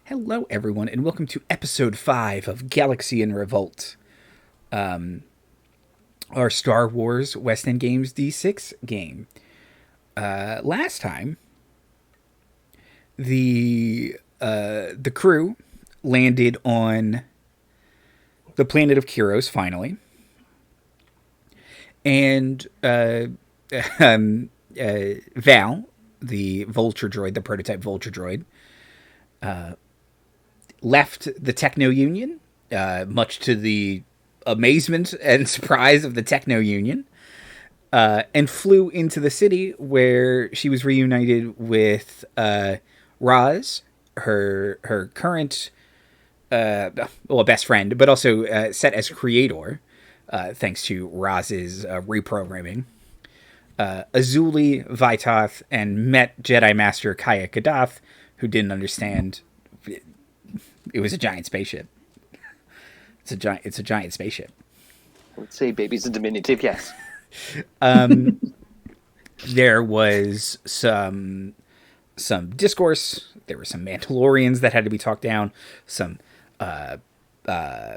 Hello, everyone, and welcome to episode 5 of Galaxy and Revolt, our Star Wars West End Games D6 game. Last time, the crew landed on the planet of Kyros, finally, and Val, the Vulture droid, the prototype Vulture droid, left the Techno Union, much to the amazement and surprise of the Techno Union, and flew into the city where she was reunited with Ros, her current best friend, but also set as creator, thanks to Roz's reprogramming. Azuli, Vytoth, and met Jedi Master Kaya Kadath, who didn't understand it was a giant spaceship. It's a giant spaceship. Let's say baby's a diminutive, yes. There was some discourse. There were some Mandalorians that had to be talked down. Some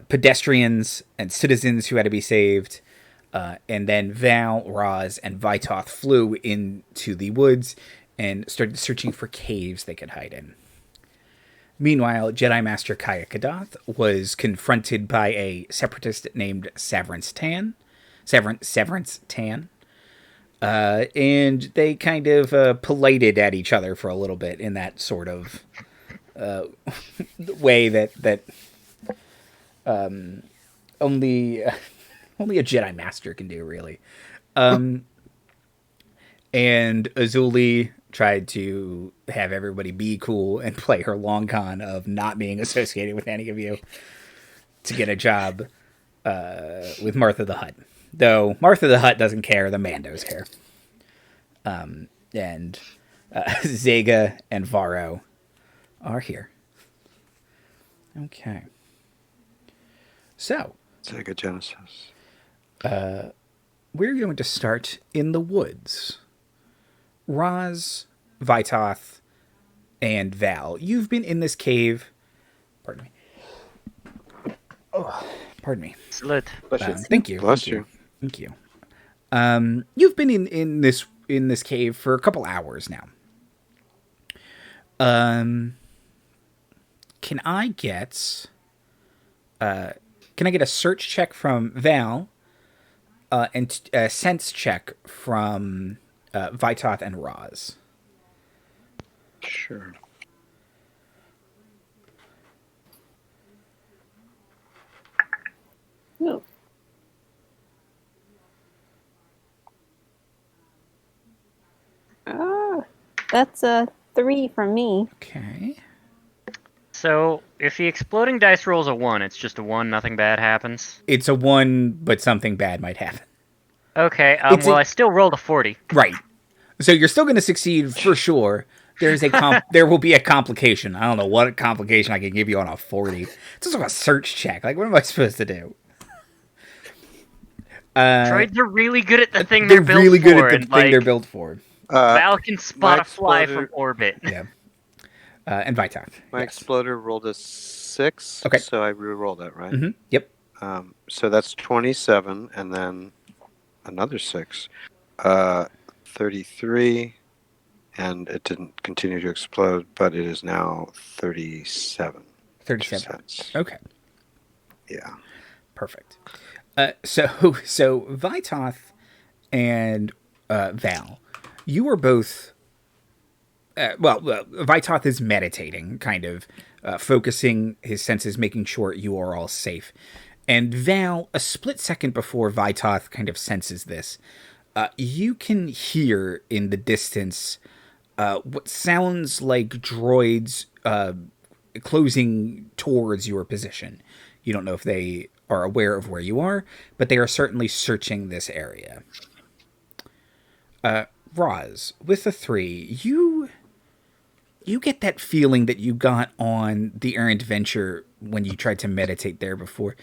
pedestrians and citizens who had to be saved. And then Val, Ros, and Vytoth flew into the woods and started searching for caves they could hide in. Meanwhile, Jedi Master Kaya Kadath was confronted by a separatist named Severance Tan. And they kind of polited at each other for a little bit in that sort of way that only a Jedi Master can do, really. And Azuli tried to have everybody be cool and play her long con of not being associated with any of you to get a job with Martha the Hutt. Though Martha the Hutt doesn't care, the Mandos care. And Zega and Varro are here. Okay. So. Sega Genesis. We're going to start in the woods. Ros, Vytoth, and Val, you've been in this cave. Pardon me. Oh, pardon me. Slit. Thank you. Bless you. Thank you. You've been in this cave for a couple hours now. Can I get a search check from Val, and a sense check from Vytoth and Ros? Sure. No. That's a 3 from me. Okay. So, if the exploding dice rolls a 1, it's just a 1, nothing bad happens? It's a 1, but something bad might happen. Okay, I still rolled a 40. Right. So you're still going to succeed for sure. There's there will be a complication. I don't know what complication I can give you on a 40. It's just like a search check. Like, what am I supposed to do? Droids are really good at the thing they're built really for. good at the thing they're built for. Val can spot a fly from orbit. Yeah. And Vytoth. My exploder rolled a 6. Okay. So I re-rolled that, right? Mm-hmm. Yep. So that's 27, and then another 6. 33, and it didn't continue to explode, but it is now 37. 37. Okay. Yeah. Perfect. So Vytoth and Val, you are both. Vytoth is meditating, kind of focusing his senses, making sure you are all safe. And Val, a split second before Vytoth kind of senses this, you can hear in the distance what sounds like droids closing towards your position. You don't know if they are aware of where you are, but they are certainly searching this area. Ros, with the 3, you get that feeling that you got on the errant venture when you tried to meditate there before.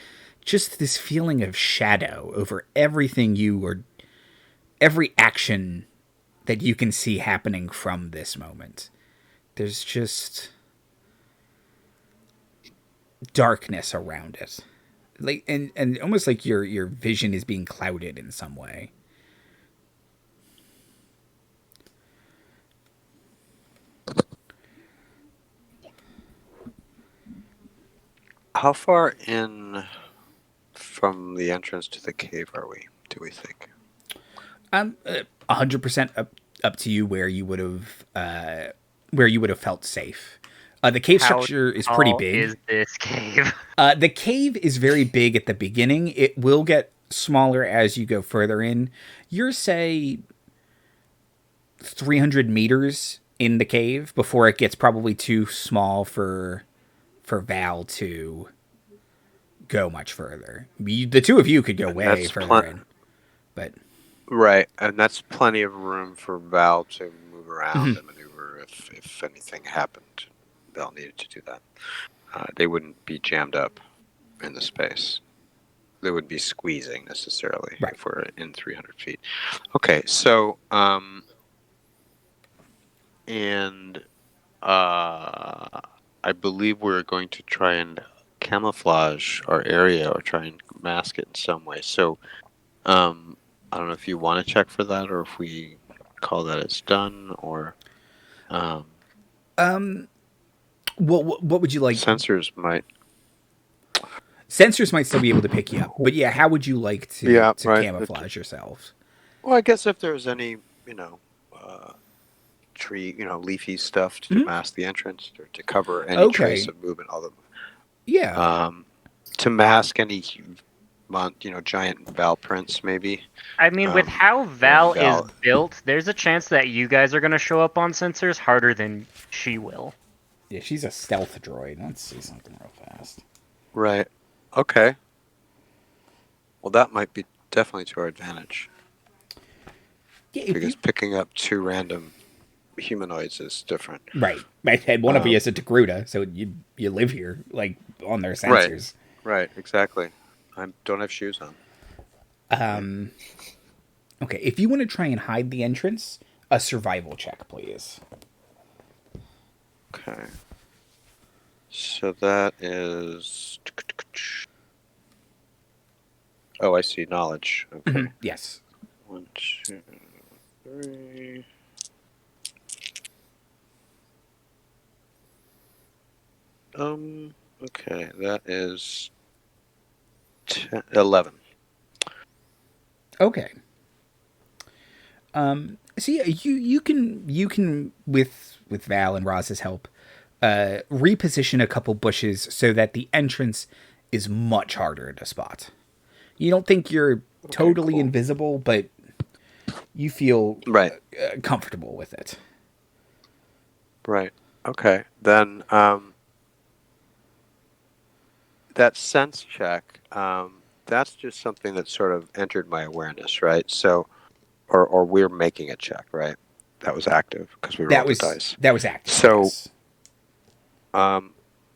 Just this feeling of shadow over everything every action that you can see happening from this moment. There's just darkness around it, like and almost like your vision is being clouded in some way. How far in from the entrance to the cave are we? Do we think? 100% up to you where you would have felt safe. The cave How structure is pretty tall big. is this cave? The cave is very big at the beginning. It will get smaller as you go further in. You're, say, 300 meters in the cave before it gets probably too small for Val to go much further. The two of you could go way further in. But right, and that's plenty of room for Val to move around and maneuver if anything happened. Val needed to do that. They wouldn't be jammed up in the space. They wouldn't be squeezing necessarily if we're in 300 feet. Okay, so I believe we're going to try and camouflage our area or try and mask it in some way. So I don't know if you want to check for that or if we call that as done or what would you like? Sensors might still be able to pick you up. But yeah, how would you like to camouflage yourselves? Well, I guess if there's any, tree, leafy stuff to mask the entrance or to cover any trace of movement, all the to mask any, giant Val prints, maybe. I mean, with how Val is built, there's a chance that you guys are going to show up on sensors harder than she will. Yeah, she's a stealth droid. Let's see something real fast. Right. Okay. Well, that might be definitely to our advantage. Yeah, because picking up two random humanoids is different. Right. And one of you is a Degruda, so you live here, like, on their sensors. Right, exactly. I don't have shoes on. Okay, if you want to try and hide the entrance, a survival check, please. Okay. So that is... Oh, I see. Knowledge. Okay. Yes. 1, 2, 3... Okay, that is 11. Okay. So yeah, you can with Val and Roz's help, reposition a couple bushes so that the entrance is much harder to spot. You don't think you're totally invisible, but you feel comfortable with it. Right. Okay. Then that sense check, that's just something that sort of entered my awareness, right? So, or we're making a check, right? That was active because we rolled the dice. That was active. So, yes.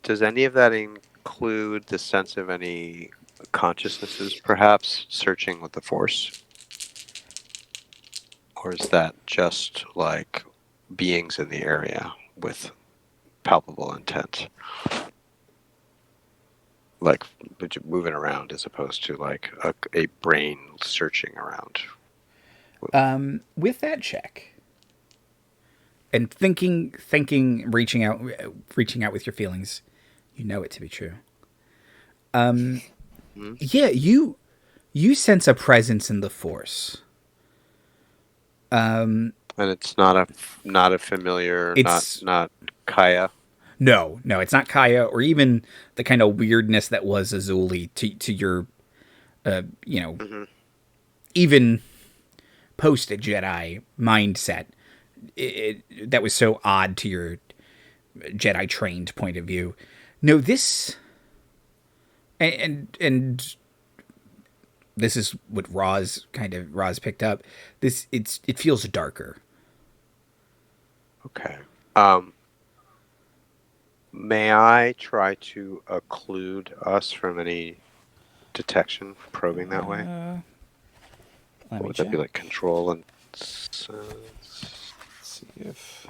Does any of that include the sense of any consciousnesses, perhaps searching with the Force, or is that just like beings in the area with palpable intent? Like moving around as opposed to like a brain searching around. With that check and thinking, reaching out with your feelings, you know it to be true. Yeah, you sense a presence in the Force. And it's not a familiar, not Kaya. No, it's not Kaya or even the kind of weirdness that was Azuli to your, even post Jedi mindset. That was so odd to your Jedi trained point of view. No, this, and this is what Ros picked up. It feels darker. Okay. May I try to occlude us from any detection probing that way? Would that be like control and sense? Let's see if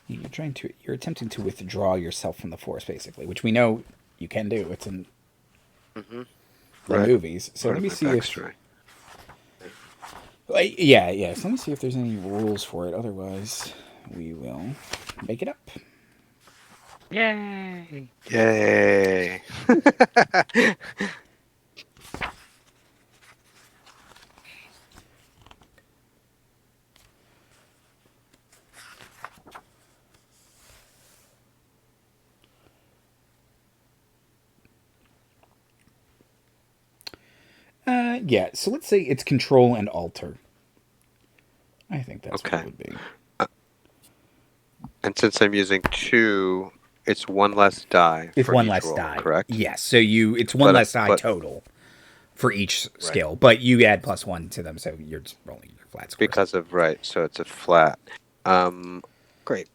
You're attempting to withdraw yourself from the Force, basically, which we know you can do. It's in the movies. So let me see if. Yeah. So let me see if there's any rules for it. Otherwise, we will make it up. Yay! Yay! Yeah, so let's say it's control and alter. I think that's what it would be. And since I'm using 2, it's 1 less die. It's for 1 each less roll, die. correct? Yes, so it's 1 less die total for each skill, but you add +1 to them, so you're just rolling your flat scores. Because of, so it's a flat. Great.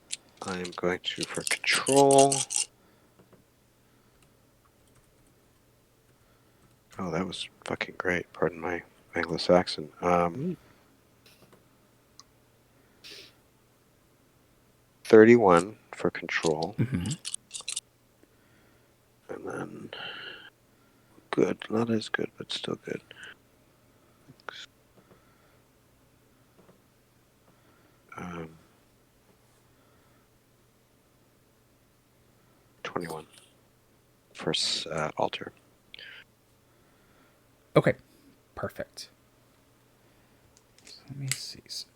I'm going to, for control... Oh, that was fucking great. Pardon my Anglo-Saxon. 31 for control. Mm-hmm. And then good. Not as good, but still good. 21 for alter. Okay, perfect. So let me see something.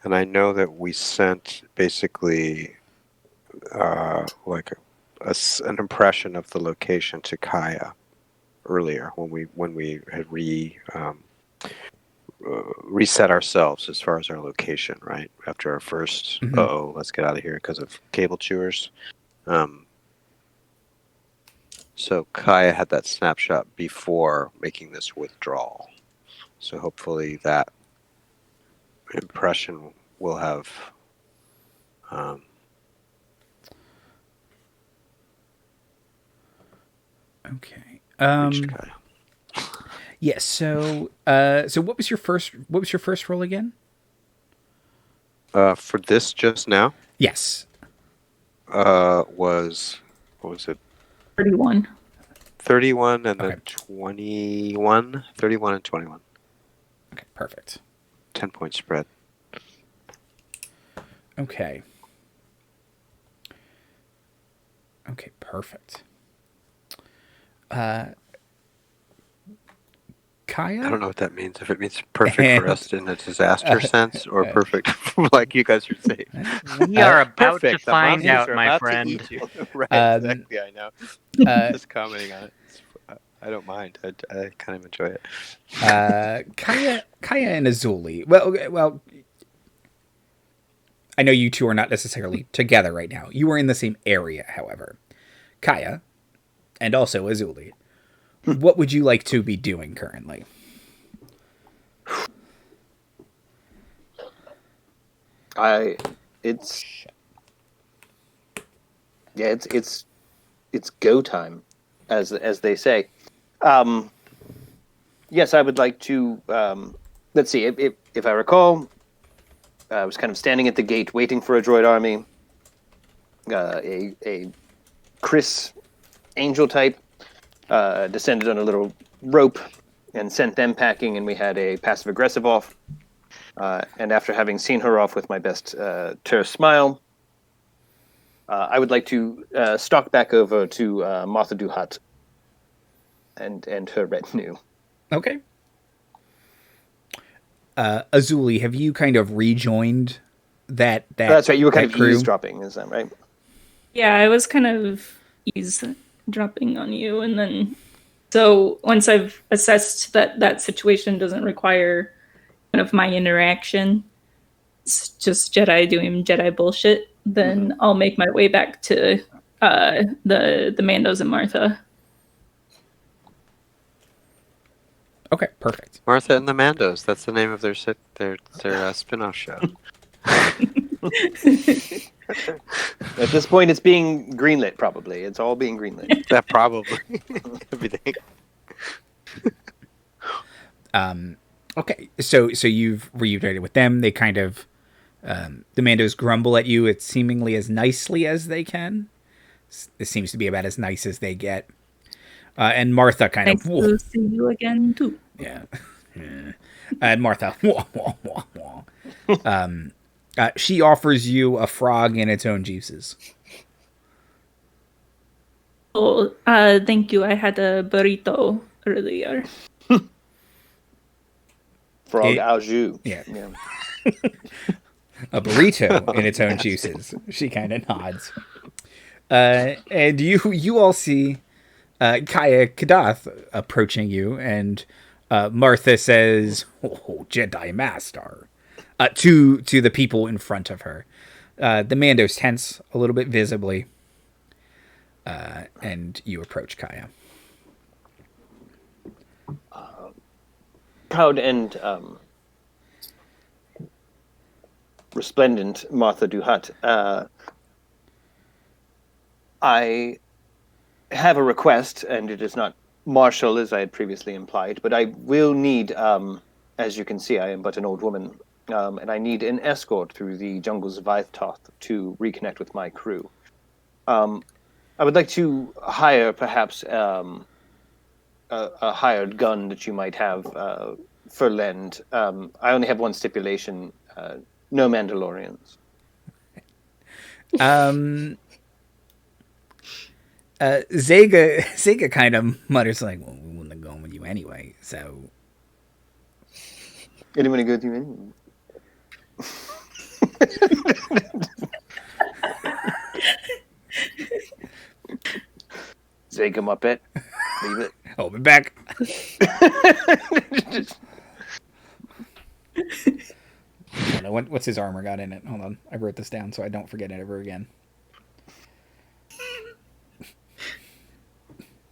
And I know that we sent basically like an impression of the location to Kaya earlier when we had reset ourselves as far as our location, right? After our first, let's get out of here because of cable chewers. So Kaya had that snapshot before making this withdrawal. So hopefully that impression will have okay. reached Kaya. Yeah, so what was your first roll again? For this just now? Yes. What was it? 31. 31 and then 21. 31 and 21. Okay, perfect. 10-point spread. Okay. Okay, perfect. Kaya? I don't know what that means. If it means perfect for us in a disaster sense, or perfect like you guys are safe. We are about Perfect. to find The monsters out, are my about friend. to eat you. Right, exactly. I know. Just commenting on it. I don't mind. I kind of enjoy it. Kaya and Azuli. Well, I know you two are not necessarily together right now. You are in the same area, however. Kaya, and also Azuli. What would you like to be doing currently? It's go time, as they say. Yes, I would like to. Let's see. If I recall, I was kind of standing at the gate waiting for a droid army. A Chris Angel type descended on a little rope and sent them packing, and we had a passive aggressive off. And after having seen her off with my best terse smile, I would like to stalk back over to Martha Duhat and her retinue. Okay. Azuli, have you kind of rejoined that That's right. You were kind of crew? eavesdropping, is that right? Yeah, I was kind of eavesdropping on you, and then so once I've assessed that situation doesn't require kind of my interaction, it's just Jedi doing Jedi bullshit, then I'll make my way back to the Mandos and Martha. Okay, perfect. Martha and the Mandos. That's the name of their spin-off show. At this point, it's being greenlit, probably. It's all being greenlit. That probably. Everything. Okay, so you've reunited with them. They kind of the Mandos grumble at you. It's seemingly as nicely as they can. It seems to be about as nice as they get. And Martha kind Nice of to see you again too. yeah. And Martha she offers you a frog and its own juices. Oh, thank you. I had a burrito earlier. Frog au jus. Yeah. A burrito in its own juices. She kind of nods. And you all see Kaya Kadath approaching you, and Martha says, "Oh, Jedi Master," to the people in front of her. The Mandos tense a little bit visibly, and you approach Kaya. Proud and resplendent Martha Duhat. I have a request, and it is not martial as I had previously implied, but I will need, as you can see, I am but an old woman, and I need an escort through the jungles of Vytoth to reconnect with my crew. I would like to hire perhaps a hired gun that you might have for lend. I only have one stipulation: no Mandalorians. Zega kind of mutters like, "Well, we wouldn't have gone with you anyway." So, Anybody go through any? Zega Muppet, leave it. I'll be back. Hold on, what's his armor got in it? Hold on, I wrote this down so I don't forget it ever again.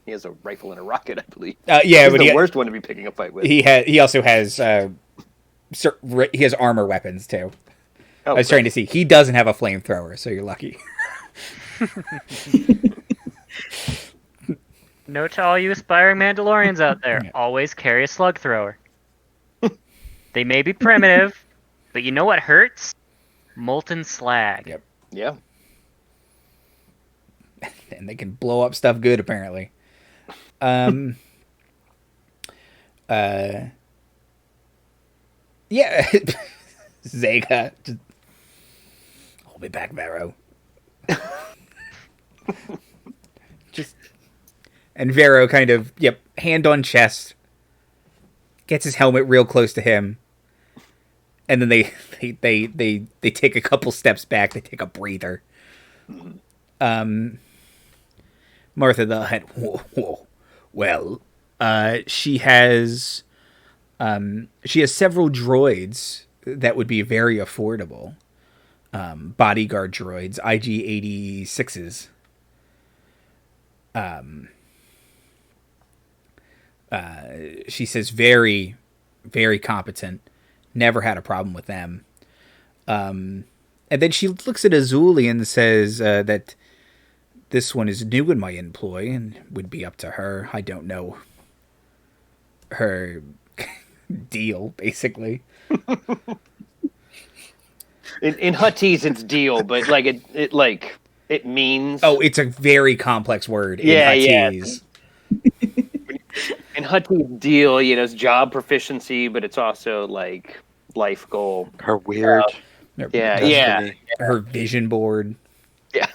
He has a rifle and a rocket, I believe. Yeah, He's but the worst one to be picking a fight with. He also has he has armor weapons too. Oh, I was trying to see. He doesn't have a flamethrower, so you're lucky. Note to all you aspiring Mandalorians out there: Yeah. always carry a slug thrower. They may be primitive, but you know what hurts? Molten slag. Yep. Yeah. And they can blow up stuff good, apparently. Yeah. Zega. I'll be back, Vero. And Vero kind of, hand on chest, gets his helmet real close to him, and then they take a couple steps back. They take a breather. Martha the Hutt. Whoa. Well, she has several droids that would be very affordable. Bodyguard droids, IG-86s. She says very, very competent. Never had a problem with them. And then she looks at Azuli and says that this one is new in my employ and would be up to her. I don't know her deal, basically. In Huttese, it's deal, but like it means. Oh, it's a very complex word. Yeah, in yeah. Huttese. In Huttese, deal, it's job proficiency, but it's also like life goal. Her weird. Yeah. Her vision board. Yeah.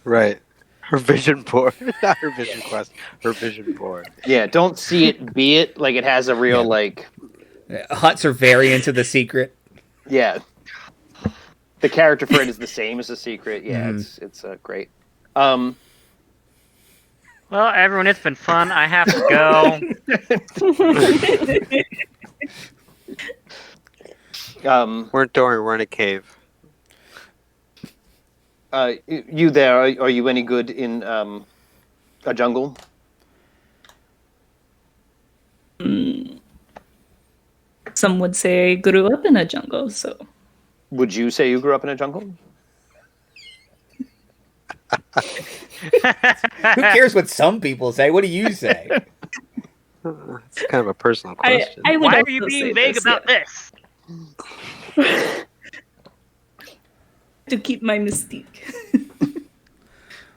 Right. Her vision board. Not her vision quest. Her vision board. Yeah, don't see it, be it. Like, it has a real, Hutts are very into the secret. Yeah. The character for it is the same as the secret. Yeah, it's great. Well, everyone, it's been fun. I have to go. We're in a cave. You there? Are you any good in a jungle? Some would say I grew up in a jungle, so. Would you say you grew up in a jungle? Who cares what some people say? What do you say? It's kind of a personal question. I would Why are also you say being vague this, about this? to keep my mystique.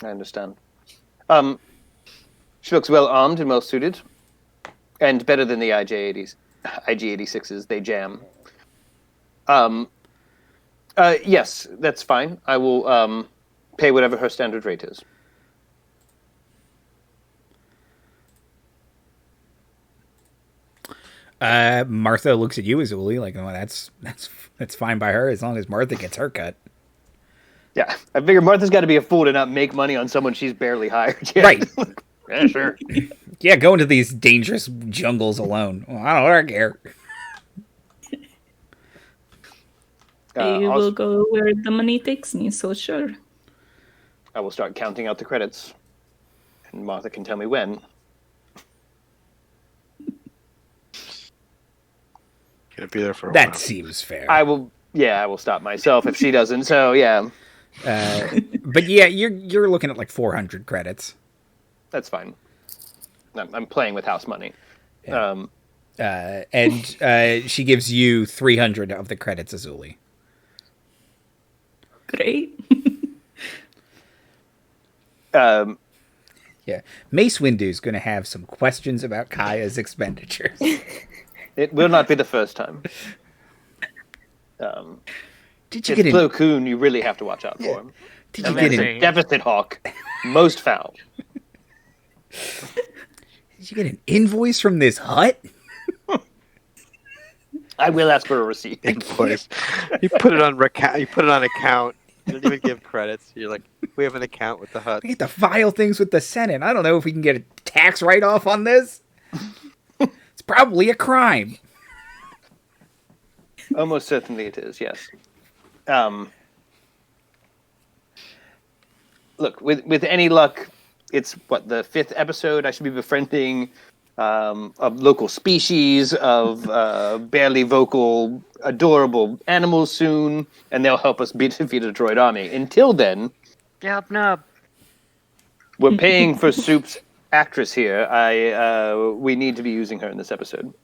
I understand. She looks well armed and well suited, and better than the IG-86s. They jam. Yes, that's fine. I will pay whatever her standard rate is. Martha looks at you, Azuli, like, oh, that's fine by her as long as Martha gets her cut. Yeah, I figure Martha's got to be a fool to not make money on someone she's barely hired yet. Right. Yeah, sure. Yeah, go into these dangerous jungles alone. Well, I don't care. I will go where the money takes me, so sure. I will start counting out the credits, and Martha can tell me when. Gonna be there for a That while. seems fair. I will stop myself if she doesn't. So yeah, but yeah, you're looking at like 400 credits. that's fine. I'm playing with house money. Yeah. And she gives you 300 of the credits, Azuli. Great. Yeah. Mace Windu's going to have some questions about Kaya's expenditures. It will not be the first time. Did you It's get Plo Koon you really have to watch out for him. Did you And get that's an a deficit hawk, most foul. Did you get an invoice from this hut? I will ask for a receipt. Invoice. You put it on account. You put it on account. You don't even give credits. You're like, we have an account with the hut. We get to file things with the Senate. I don't know if we can get a tax write-off on this. It's probably a crime. Almost certainly it is, yes. Look, with any luck, it's what, the 5th episode. I should be befriending a local species of barely vocal, adorable animals soon, and they'll help us defeat a droid army. Until then, Yup, nub. we're paying for Soup's actress here. We need to be using her in this episode.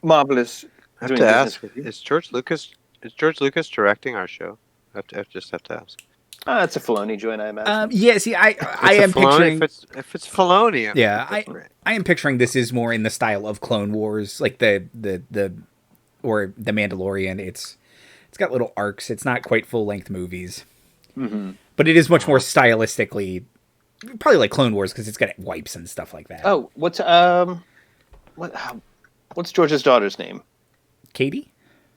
Marvelous. I have doing to business ask: with you. Is George Lucas directing our show? I just have to ask. It's a Filoni joint, I imagine. Yeah, see, I It's am a Filoni- picturing... if it's Filoni. Yeah, that's great. I am picturing this is more in the style of Clone Wars, like the or the Mandalorian. It's got little arcs. It's not quite full-length movies. Mm-hmm. But it is much more stylistically, probably like Clone Wars, because it's got wipes and stuff like that. Oh, what's George's daughter's name? Katie?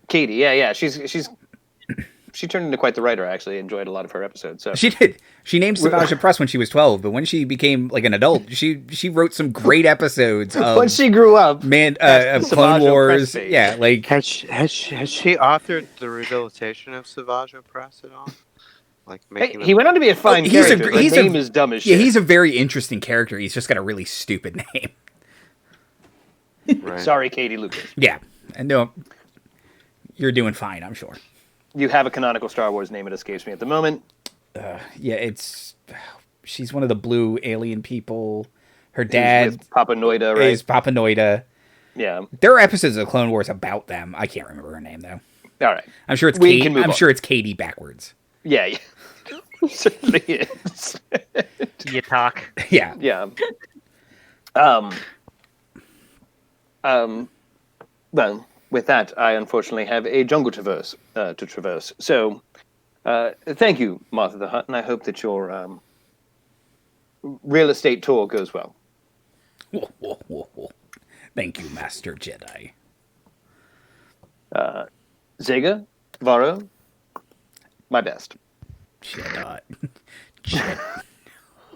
Katie. Yeah. She turned into quite the writer. I actually enjoyed a lot of her episodes. So She did. She named Savage Press when she was 12, but when she became like an adult, she wrote some great episodes of when she grew up, of Savage Clone Wars. Press page. Yeah, like Has she authored the rehabilitation of Savage Press at all? Like making he went on to be a fine character. His name is dumb as shit. Yeah, he's a very interesting character. He's just got a really stupid name. Right. Sorry, Katie Lucas. Yeah, and no, you're doing fine, I'm sure. You have a canonical Star Wars name. It escapes me at the moment. Yeah, she's one of the blue alien people. Her He's dad with Papa Noida, right? is Papa Noida. Yeah. There are episodes of Clone Wars about them. I can't remember her name though. All right. I'm sure it's We Katie. can move I'm on. sure it's Katie backwards. Yeah. Certainly is. You talk. Yeah. Yeah. Well, with that, I unfortunately have a jungle to traverse. So, thank you, Martha the Hutt, and I hope that your real estate tour goes well. Whoa, whoa, whoa, whoa. Thank you, Master Jedi. Zega, Varo, my best. Jedi.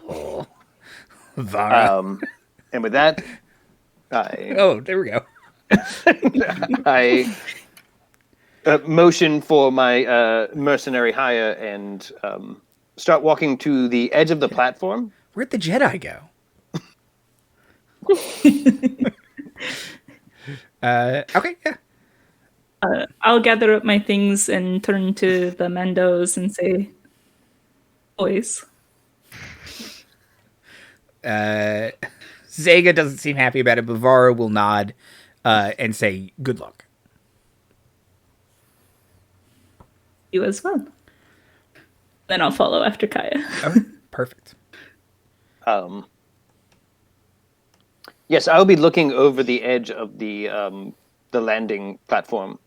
Oh. Vara. And with that, I Oh, there we go. I motion for my mercenary hire and start walking to the edge of the platform. Where'd the Jedi go? Okay, yeah. I'll gather up my things and turn to the Mandos and say, boys, Zega doesn't seem happy about it, but Vara will nod and say, good luck. You as well. Then I'll follow after Kaya. Okay, perfect. Yes, I'll be looking over the edge of the landing platform.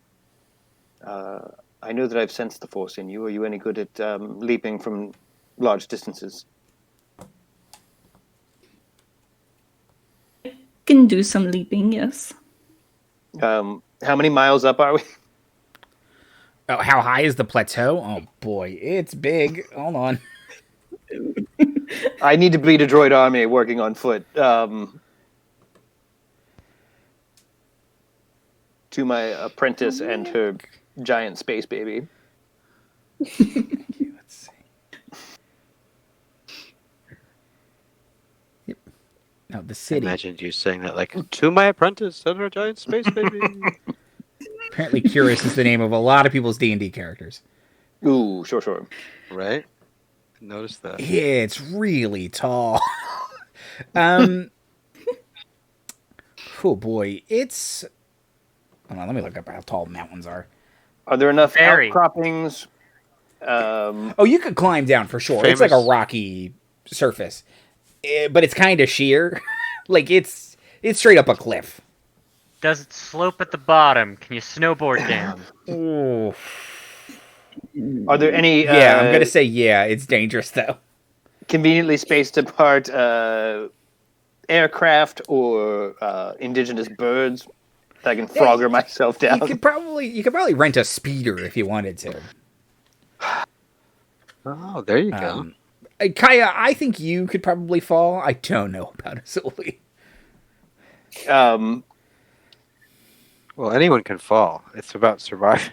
I know that I've sensed the Force in you. Are you any good at leaping from large distances? Can do some leaping, yes. How many miles up are we? Oh, how high is the plateau? Oh boy, it's big. Hold on. I need to beat a droid army working on foot. To my apprentice and her giant space baby. Let's see. Yep. Now the I city. imagined you saying that like, to my apprentice and her giant space baby. Apparently, Curious is the name of a lot of people's D&D characters. Ooh, sure. Right? Notice that. Yeah, it's really tall. Oh boy, it's. Hold on, let me look up how tall mountains are. Are there enough Very. outcroppings? Oh, you could climb down for sure. It's like a rocky surface, but it's kind of sheer. Like it's straight up a cliff. Does it slope at the bottom? Can you snowboard down? Ooh. Are there any? Yeah, I'm gonna say yeah. It's dangerous though. Conveniently spaced apart aircraft or indigenous birds that I can frogger myself down. You could probably rent a speeder if you wanted to. Oh, there you go. Kaya, I think you could probably fall. I don't know about Azuli. Well, anyone can fall. It's about surviving.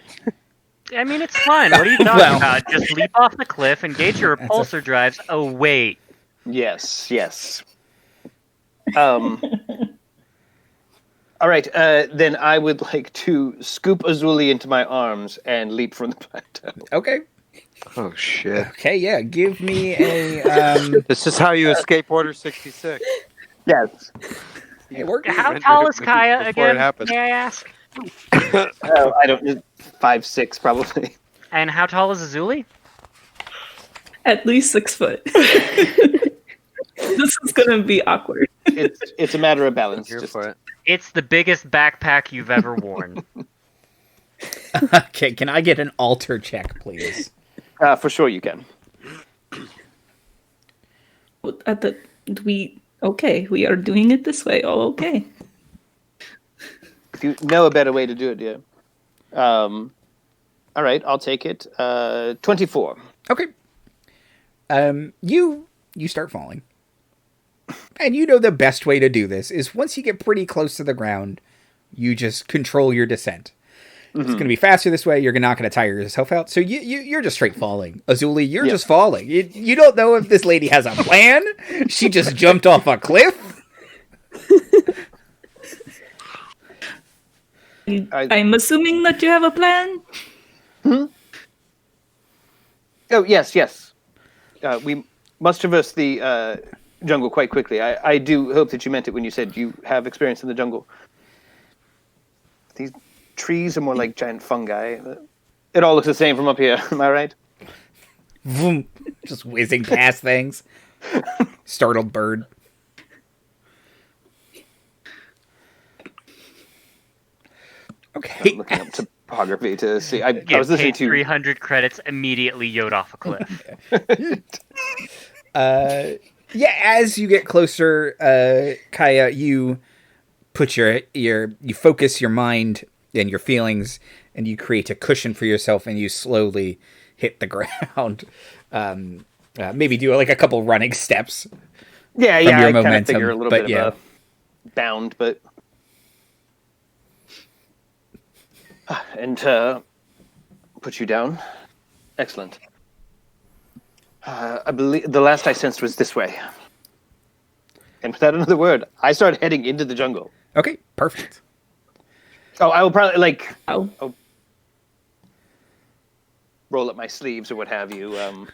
I mean, it's fun. What are you talking Well. about? Just leap off the cliff, engage your repulsor drives. Oh, wait. Yes. All right, then I would like to scoop Azuli into my arms and leap from the plateau. Okay. Oh, shit. Okay, yeah. Give me a. This is how you escape Order 66. Yes. It worked. How Render tall it is Kaya before it again? happens. May I ask? I don't. 5'6" probably. And how tall is Azuli? At least 6 foot. This is gonna be awkward. It's a matter of balance. Here Just, for it. It's the biggest backpack you've ever worn. Okay, can I get an alter check, please? for sure you can. We are doing it this way. Oh, okay. If you know a better way to do it, yeah. All right, I'll take it. 24. Okay. You start falling. And you know the best way to do this is once you get pretty close to the ground, you just control your descent. It's going to be faster this way. You're not going to tire yourself out. So you're just straight falling. Azuli, you're just falling. You don't know if this lady has a plan. She just jumped off a cliff. I'm assuming that you have a plan. Oh, yes. We must traverse the jungle quite quickly. I do hope that you meant it when you said you have experience in the jungle. These trees are more like giant fungi. It all looks the same from up here. Am I right? Vroom, just whizzing past things. Startled bird. Okay. I'm looking up topography to see. I was Get listening paid to 300 credits, immediately yode off a cliff. Yeah, as you get closer, Kaya, you put you focus your mind and your feelings, and you create a cushion for yourself, and you slowly hit the ground. Maybe do like a couple running steps. Yeah, your I kind of momentum, figure a little but bit of a bound, but and put you down. Excellent. I believe the last I sensed was this way. And without another word, I started heading into the jungle. Okay, perfect. Oh, I will probably Oh. roll up my sleeves or what have you. You're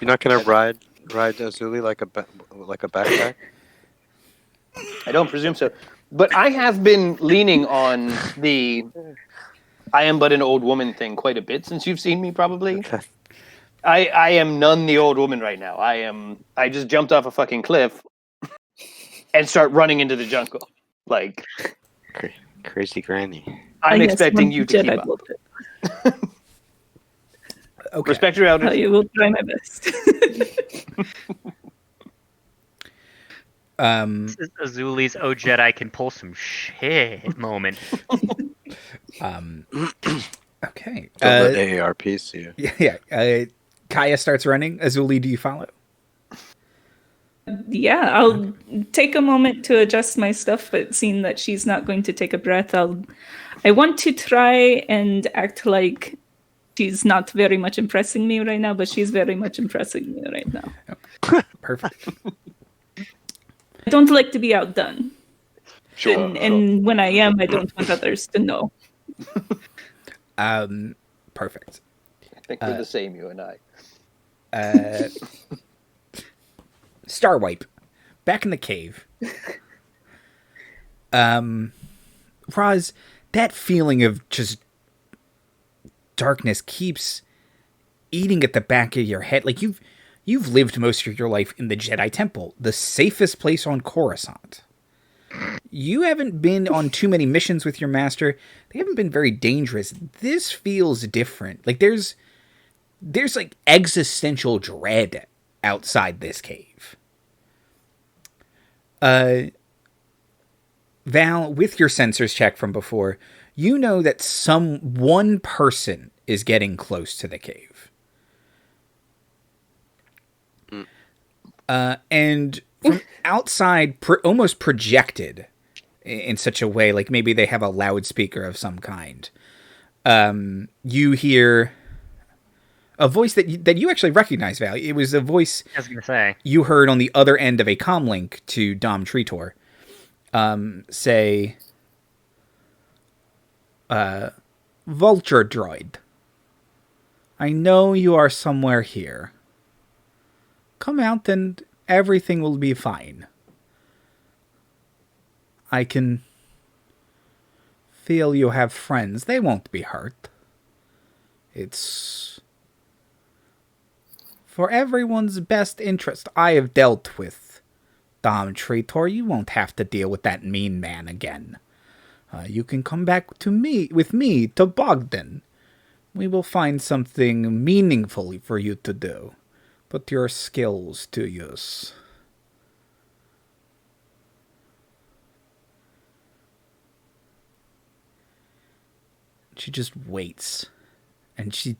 not going to ride ride Azuli like a backpack? I don't presume so. But I have been leaning on the I am but an old woman thing quite a bit since you've seen me, probably. Okay. I am none the old woman right now. I just jumped off a fucking cliff and start running into the jungle. Like, Crazy granny. I'm I guess expecting one you to Jedi keep up. will do it. Okay. Respect your elders. I will try my best. This is Azuli's "Oh Jedi can pull some shit" moment. Okay. Don't let AARP see you. Yeah. Kaya starts running. Azuli, do you follow? Yeah, I'll take a moment to adjust my stuff, but seeing that she's not going to take a breath, I want to try and act like she's not very much impressing me right now, but she's very much impressing me right now. Perfect. I don't like to be outdone. Sure. And when I am, I don't want others to know. Perfect. I think we're the same, you and I. Star Wipe. Back in the cave. Roz, that feeling of just darkness keeps eating at the back of your head. Like you've lived most of your life in the Jedi Temple, the safest place on Coruscant. You haven't been on too many missions with your master. They haven't been very dangerous. This feels different. Like there's like existential dread outside this cave. Val, with your sensors check from before, you know that one person is getting close to the cave. And from outside, almost projected in such a way, like maybe they have a loudspeaker of some kind. You hear a voice that you actually recognize, Val. It was a voice I was gonna say. you heard on the other end of a comlink to Dom Tritor. Say, Vulture Droid, I know you are somewhere here. Come out and everything will be fine. I can feel you have friends. They won't be hurt. It's for everyone's best interest. I have dealt with Dom Tritor. You won't have to deal with that mean man again. You can come back to me to Bogdan. We will find something meaningful for you to do. Put your skills to use. She just waits. And she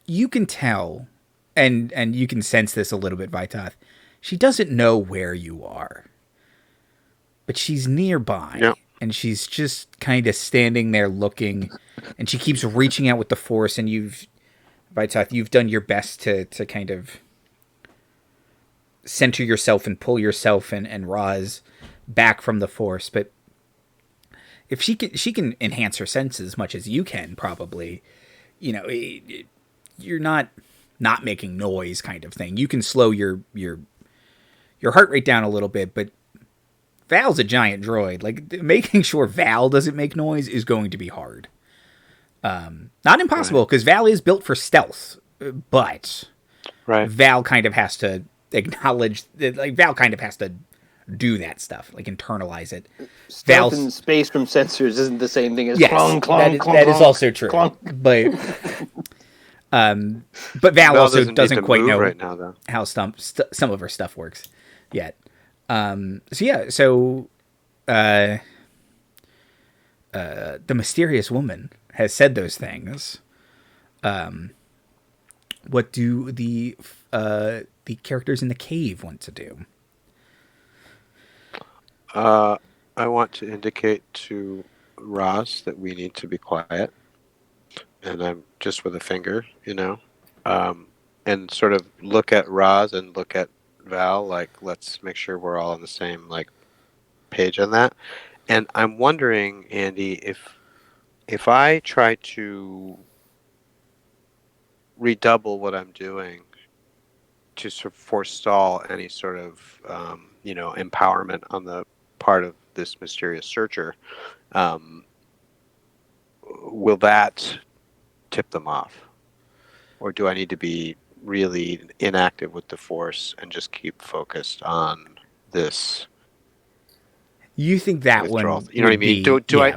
you can tell, and you can sense this a little bit, Vytoth. She doesn't know where you are. But she's nearby. Yep. And she's just kind of standing there looking. And she keeps reaching out with the Force. And Vytoth, you've done your best to kind of center yourself and pull yourself and Roz back from the Force. But if she can enhance her senses as much as you can, probably, you're not making noise kind of thing. You can slow your heart rate down a little bit, but Val's a giant droid. Like, making sure Val doesn't make noise is going to be hard. Not impossible, because Val is built for stealth, but Right. Val kind of has to acknowledge, like, Val kind of has to do that stuff, like internalize it. Stealth in space from sensors isn't the same thing as Yes, clong, clong, clong, that is clong, also true. clong. But Val Val also doesn't need doesn't to quite move know right now, though. how some of her stuff works yet. So the mysterious woman has said those things. What do the characters in the cave want to do? I want to indicate to Roz that we need to be quiet, and I'm just with a finger, and sort of look at Roz and look at Val, like, let's make sure we're all on the same page on that. And I'm wondering, Andy, if I try to redouble what I'm doing, to sort of forestall any sort of empowerment on the part of this mysterious searcher, will that tip them off, or do I need to be really inactive with the force and just keep focused on this? You think that withdrawal? one? You know what I mean? Do I?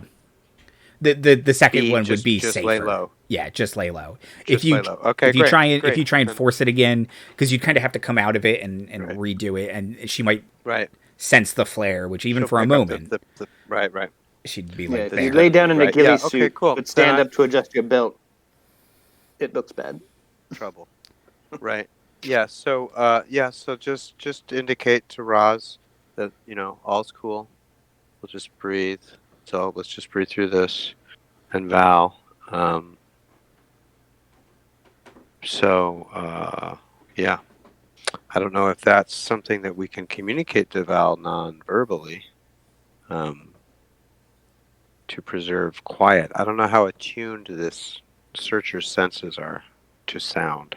The second one would be just safer. lay low. Yeah, just lay low. Just lay low. Okay, if you try and Then- force it again, because you kind of have to come out of it and Right. redo it, and she might Right. sense the flare, which even She'll for a pick up moment, right. she'd be Yeah, like, if you there. lay down in a Right. ghillie Yeah, okay, suit, cool. but stand Then up to adjust your belt, it looks bad. Trouble. Right. Yeah. So So just indicate to Roz that all's cool. We'll just breathe. So let's just breathe through this, and Val. Yeah. I don't know if that's something that we can communicate to Val non-verbally, to preserve quiet. I don't know how attuned this searcher's senses are to sound.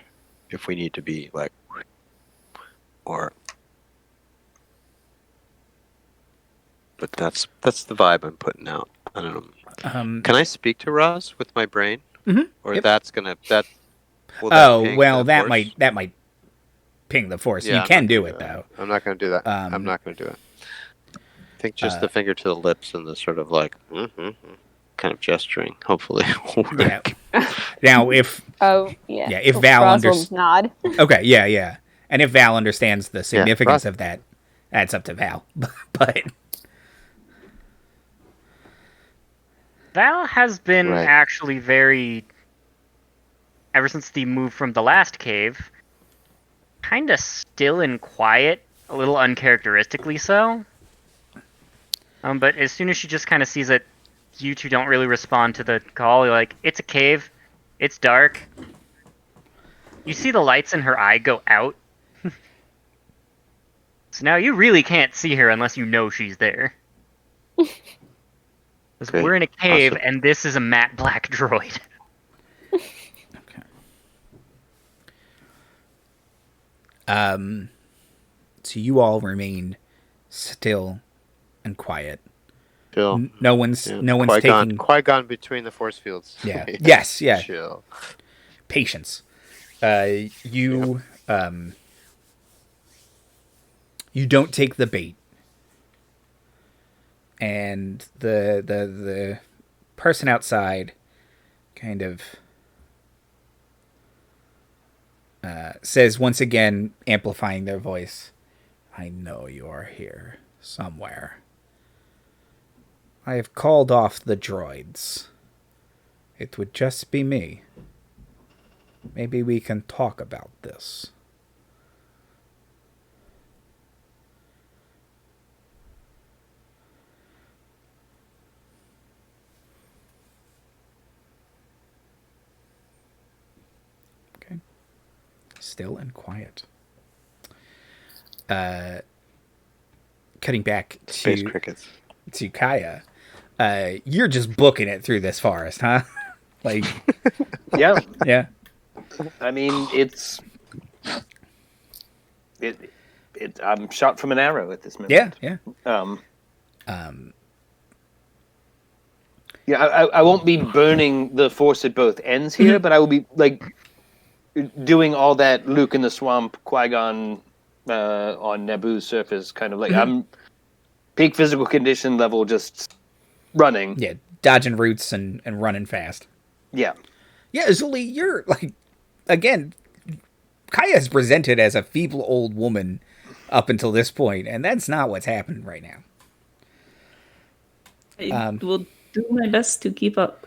If we need to be like, or, but that's the vibe I'm putting out. I don't know. Can I speak to Roz with my brain, or Yep. that's gonna will Oh ping well, the that force? might ping the force. Yeah, You I'm can not do gonna it though. I'm not going to do that. I'm not going to do it. I think just the finger to the lips and the sort of like kind of gesturing. Hopefully, will work. Yeah. Now, if Oh, yeah. Yeah, if Val Roz will unders- nod. okay, yeah, and if Val understands the significance Roz- of that, that's up to Val. But Val has been Right. actually very, ever since the move from the last cave, kind of still and quiet, a little uncharacteristically so. But as soon as she just kind of sees that you two don't really respond to the call, you're like, it's a cave, it's dark. You see the lights in her eye go out. So now you really can't see her unless you know she's there. 'Cause Okay, we're in a cave, awesome. and this is a matte black droid. okay. So you all remain still and quiet. Chill. No one's taking Qui-Gon between the force fields. Yeah. Yes, yeah. Chill. patience. You don't take the bait, and the person outside kind of says once again, amplifying their voice, "I know you are here somewhere. I have called off the droids. It would just be me. Maybe we can talk about this." Okay. Still and quiet. Cutting back Space crickets. to Kaya. You're just booking it through this forest, huh? Like, Yeah, yeah. I mean it's I'm shot from an arrow at this moment. Yeah. Yeah, I won't be burning the force at both ends here, but I will be like doing all that Luke in the swamp, Qui-Gon on Naboo's surface, kind of like I'm peak physical condition level, just running. Yeah, dodging roots and running fast. Yeah, Yeah, Azuli, you're like, again, Kaya is presented as a feeble old woman up until this point, and that's not what's happened right now. I will do my best to keep up.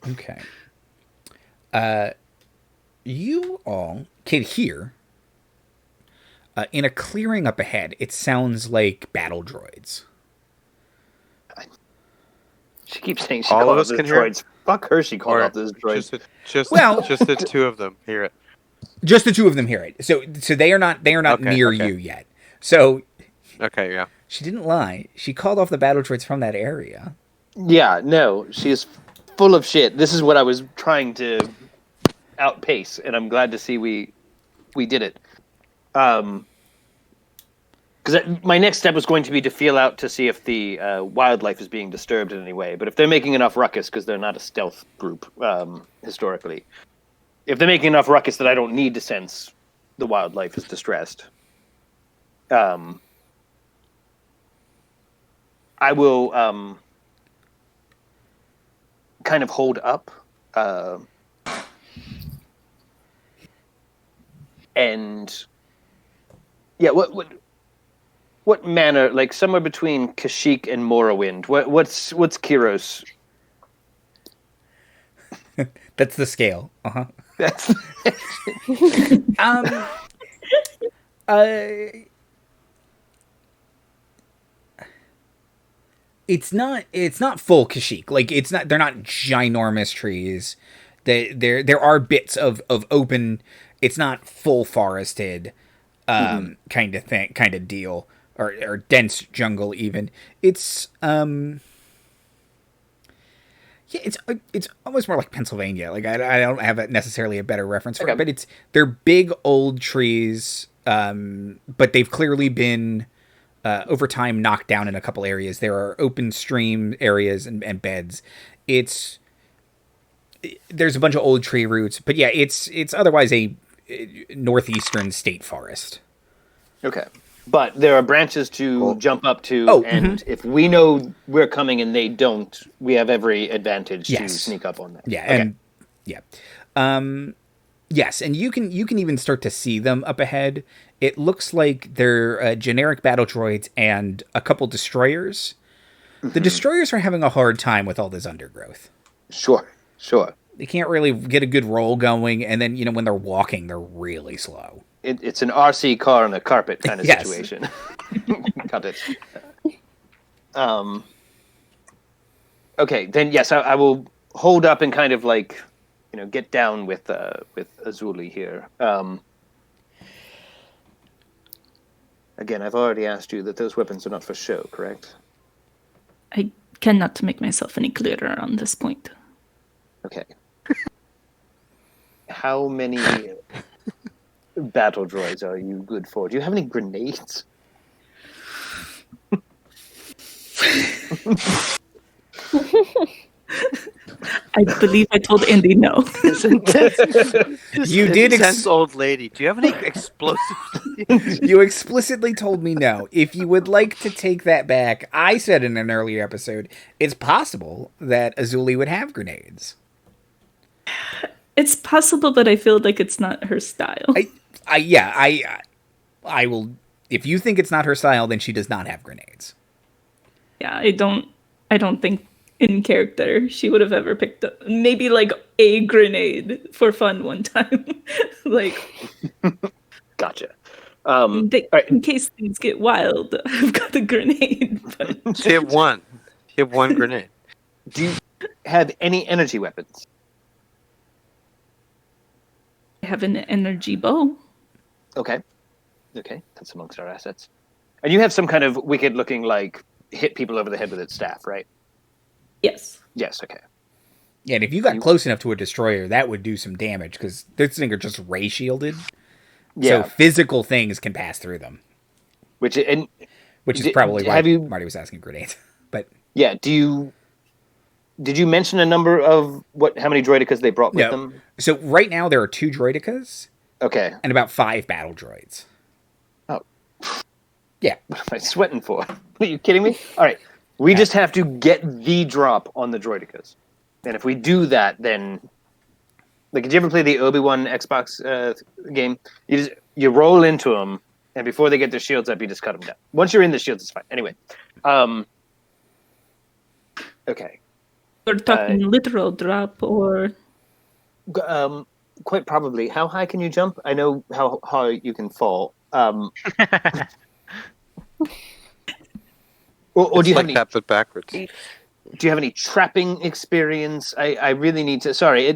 Okay. You all can hear, in a clearing up ahead, it sounds like battle droids. she keeps saying she All of called us off can the hear it? droids. Fuck her, she called Or off this droid. Well- just the two of them hear it. Just the two of them hear it. So they are not Okay, near okay. you yet. So Okay, yeah. she didn't lie. She called off the battle droids from that area. Yeah, no, she is full of shit. This is what I was trying to outpace, and I'm glad to see we did it. Because my next step was going to be to feel out to see if the wildlife is being disturbed in any way. But if they're making enough ruckus, because they're not a stealth group historically, if they're making enough ruckus that I don't need to sense the wildlife is distressed, I will kind of hold up and yeah, what manner, like somewhere between Kashyyyk and Morrowind? What's Kiros? That's the scale. Uh-huh. That's It's not full Kashyyyk. Like they're not ginormous trees. There are bits of open. It's not full forested kind of deal or dense jungle even. It's it's almost more like Pennsylvania. Like I don't have necessarily a better reference for it, but they're big old trees, but they've clearly been over time knocked down in a couple areas. There are open stream areas and beds. There's a bunch of old tree roots, but yeah, it's otherwise a northeastern state forest. Okay. But there are branches to jump up to, and if we know we're coming and they don't, we have every advantage to sneak up on them. Yeah, and yes, and you can even start to see them up ahead. It looks like they're generic battle droids and a couple destroyers. The destroyers are having a hard time with all this undergrowth. Sure. They can't really get a good roll going, and then when they're walking, they're really slow. It's an RC car on a carpet kind of situation. Got it. Okay, then yes, I will hold up and kind of like, get down with Azuli here. Again, I've already asked you that those weapons are not for show, correct? I cannot make myself any clearer on this point. Okay. How many battle droids are you good for? Do you have any grenades? I believe I told Andy no. You did old lady. Do you have any explosives? You explicitly told me no. If you would like to take that back, I said in an earlier episode, it's possible that Azuli would have grenades. It's possible, but I feel like it's not her style. I will. If you think it's not her style, then she does not have grenades. Yeah, I don't think in character she would have ever picked up maybe like a grenade for fun one time. Gotcha. In case things get wild, I've got a grenade. But... So you have one. You have one grenade. Do you have any energy weapons? I have an energy bow. Okay, that's amongst our assets. And you have some kind of wicked-looking, like, hit people over the head with its staff, right? Yes. Yes, okay. Yeah, and if you got close enough to a destroyer, that would do some damage, because this thing are just ray shielded. Yeah. So physical things can pass through them. Which is probably why Marty was asking grenades. But yeah, did you mention a number of how many droidicas they brought with them? So right now there are 2 droidicas. Okay. And about 5 battle droids. Oh. Yeah. What am I sweating for? Are you kidding me? All right. We just have to get the drop on the droidicas. And if we do that, then... Like, did you ever play the Obi-Wan Xbox game? You roll into them, and before they get their shields up, you just cut them down. Once you're in the shields, it's fine. Anyway. Okay. We're talking literal drop or... Quite probably. How high can you jump? I know how high you can fall. Or do you have any... that, but backwards. Do you have any trapping experience? I really need to... Sorry,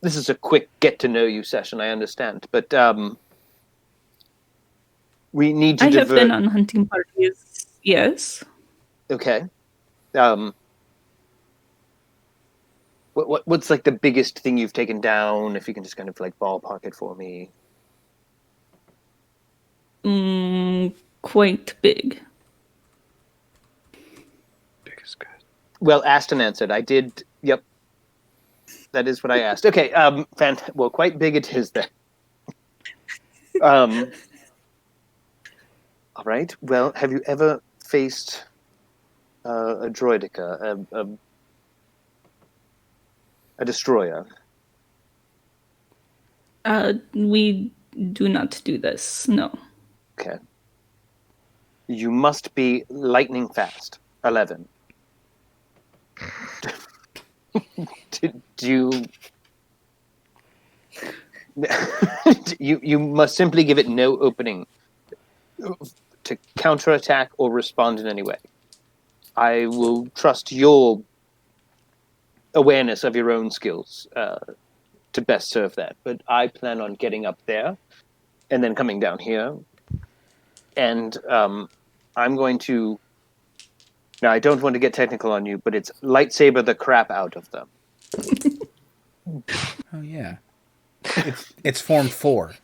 this is a quick get-to-know-you session, I understand. But we need to I have been on hunting parties, yes. Okay. What's like the biggest thing you've taken down? If you can just kind of like ballpark it for me. Quite big. Big is good. Well, asked and answered. I did. Yep. That is what I asked. Okay. Well, quite big it is then. All right. Well, have you ever faced a droidica, a destroyer? We do not do this. No. Okay. You must be lightning fast. 11. Do you must simply give it no opening to counterattack or respond in any way. I will trust your awareness of your own skills to best serve that. But I plan on getting up there and then coming down here. And I'm going to... Now, I don't want to get technical on you, but it's lightsaber the crap out of them. Oh, yeah. It's Form 4.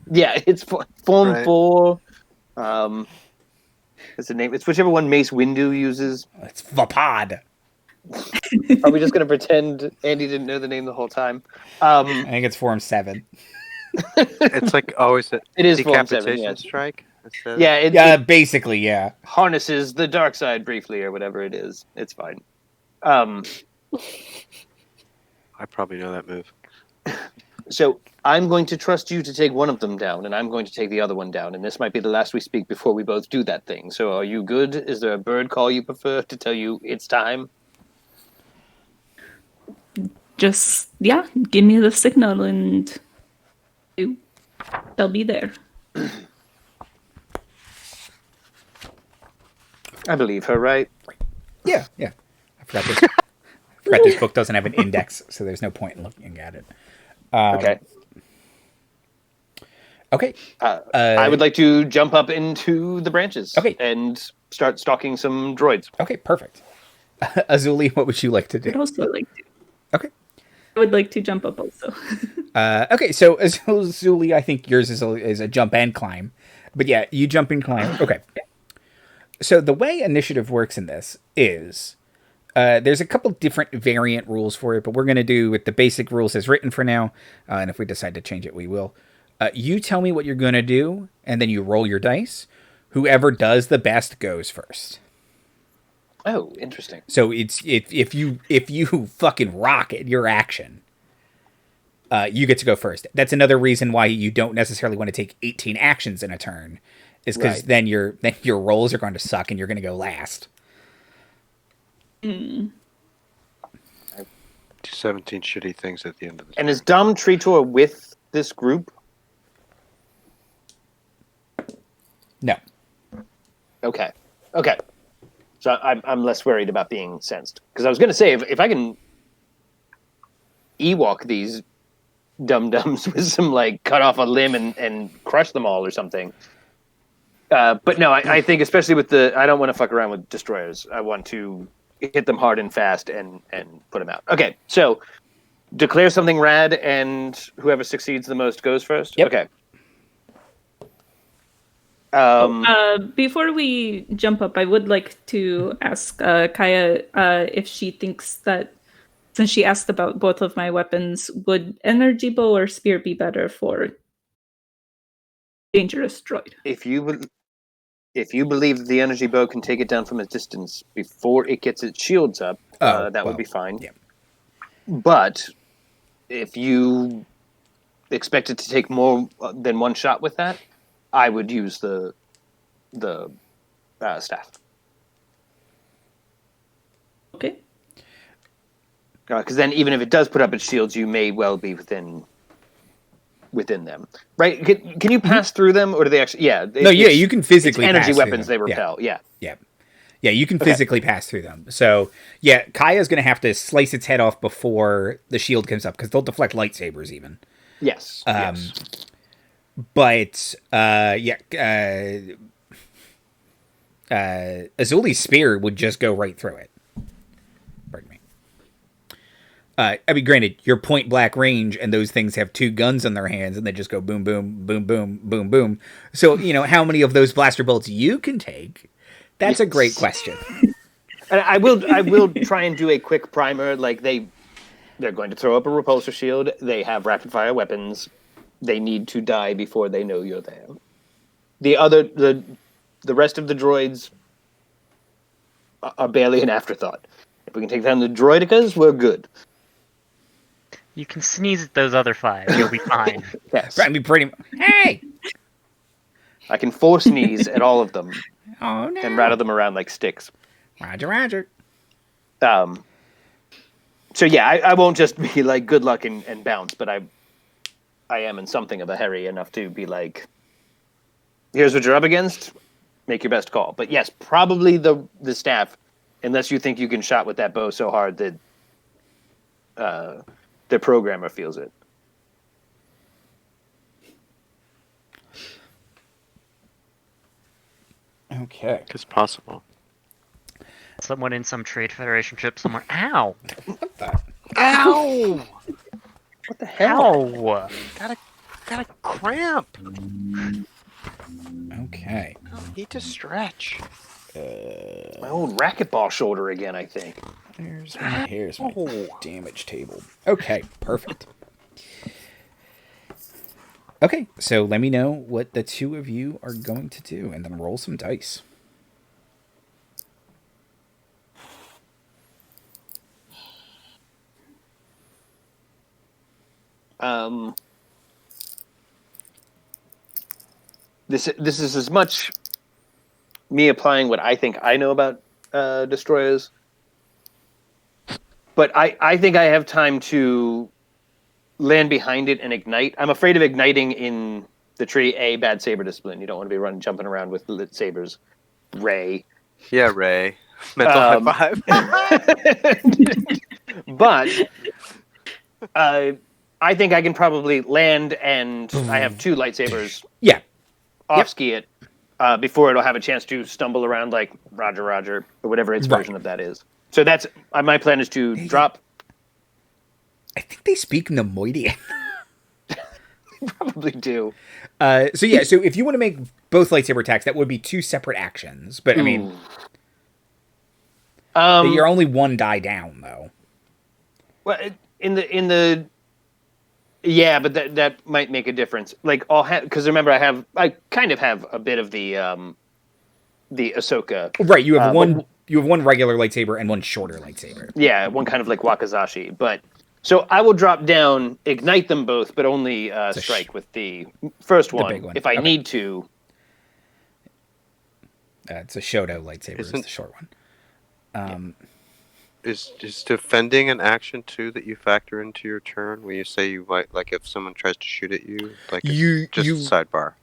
Yeah, it's Form 4. What's the name? It's whichever one Mace Windu uses. It's Vapod. Are we just going to pretend Andy didn't know the name the whole time? I think it's Form 7. It's like always a It is Form 7, decapitation yes. strike. Instead Yeah, it basically, yeah. harnesses the dark side briefly or whatever it is. It's fine. I probably know that move. So I'm going to trust you to take one of them down, and I'm going to take the other one down. And this might be the last we speak before we both do that thing. So are you good? Is there a bird call you prefer to tell you it's time? Just, yeah, give me the signal and they'll be there. I believe her, right? Yeah. I forgot this book doesn't have an index, so there's no point in looking at it. Okay. Okay. I would like to jump up into the branches. Okay. And start stalking some droids. Okay, perfect. Azuli, what would you like to do? I'd also like to. Okay. I would like to jump up also. Okay, so Azuli, I think yours is a jump and climb. But yeah, you jump and climb. Okay. So the way initiative works in this is there's a couple different variant rules for it, but we're going to do with the basic rules as written for now. And if we decide to change it, we will. You tell me what you're going to do, and then you roll your dice. Whoever does the best goes first. Oh, interesting. So it's if you fucking rock at your action, you get to go first. That's another reason why you don't necessarily want to take 18 actions in a turn, is because then your rolls are going to suck and you're going to go last. 17 shitty things at the end of the And is Dom Tritor with this group? No. Okay. So I'm less worried about being sensed. Because I was going to say, if I can Ewok these dum-dums with some, like, cut off a limb and crush them all or something. But no, I think especially with I don't want to fuck around with destroyers. I want to hit them hard and fast and put them out. Okay, so declare something rad, and whoever succeeds the most goes first? Yep. Okay. Before we jump up, I would like to ask Kaya if she thinks that, since she asked about both of my weapons, would energy bow or spear be better for dangerous droid? If you believe that the energy bow can take it down from a distance before it gets its shields up, that would be fine. Yeah. But if you expect it to take more than one shot with that, I would use the staff. Okay. Because then, even if it does put up its shields, you may well be within them, right? Can you pass through them, or do they actually? Yeah. You can physically. It's energy pass weapons through them. they repel. Yeah. Yeah, you can physically pass through them. So yeah, Kaya's gonna have to slice its head off before the shield comes up because they'll deflect lightsabers even. Yes. Yes. But Azuli's spear would just go right through it. Pardon me. I mean, granted, you're point blank range, and those things have 2 guns in their hands, and they just go boom, boom, boom, boom, boom, boom. So, how many of those blaster bolts you can take? That's a great question. And I will try and do a quick primer. Like they're going to throw up a repulsor shield. They have rapid fire weapons. They need to die before they know you're there. The rest of the droids are barely an afterthought. If we can take down the droidicas, we're good. You can sneeze at those other 5. You'll be fine. Yes. I mean, pretty. Hey. I can force knees at all of them Oh no. and rattle them around like sticks. Roger, Roger. So yeah, I won't just be like good luck and bounce, but I am in something of a hurry enough to be like, here's what you're up against. Make your best call. But yes, probably the staff, unless you think you can shot with that bow so hard that the programmer feels it. Okay. It's possible. Someone in some trade federation ship somewhere. Ow! What the? Ow! What the hell? Ow! Got a cramp. Okay. Need to stretch. My old racquetball shoulder again, I think. Here's my damage table. Okay, perfect. Okay, so let me know what the 2 of you are going to do, and then roll some dice. This is as much me applying what I think I know about destroyers, but I think I have time to land behind it and ignite. I'm afraid of igniting in the tree. Bad saber discipline. You don't want to be jumping around with lit sabers. Ray. Yeah, Ray. Mental high five. But I think I can probably land, and I have 2 lightsabers. Yeah. Off-ski it before it'll have a chance to stumble around like Roger, Roger, or whatever its version of that is. So that's my plan is to drop. I think they speak Nemoidian. Probably do. So if you want to make both lightsaber attacks, that would be 2 separate actions. But I mean, you're only 1 die down though. Well, yeah, but that might make a difference. Like I'll have, because remember I kind of have a bit of the Ahsoka. Right, you have one regular lightsaber and 1 shorter lightsaber. Yeah, one kind of like Wakazashi, but. So I will drop down, ignite them both, but only strike with the first one, big one. if I need to. It's a Shoto lightsaber. It's the short one. Is defending an action too that you factor into your turn when you say you might, like if someone tries to shoot at you, like just a sidebar?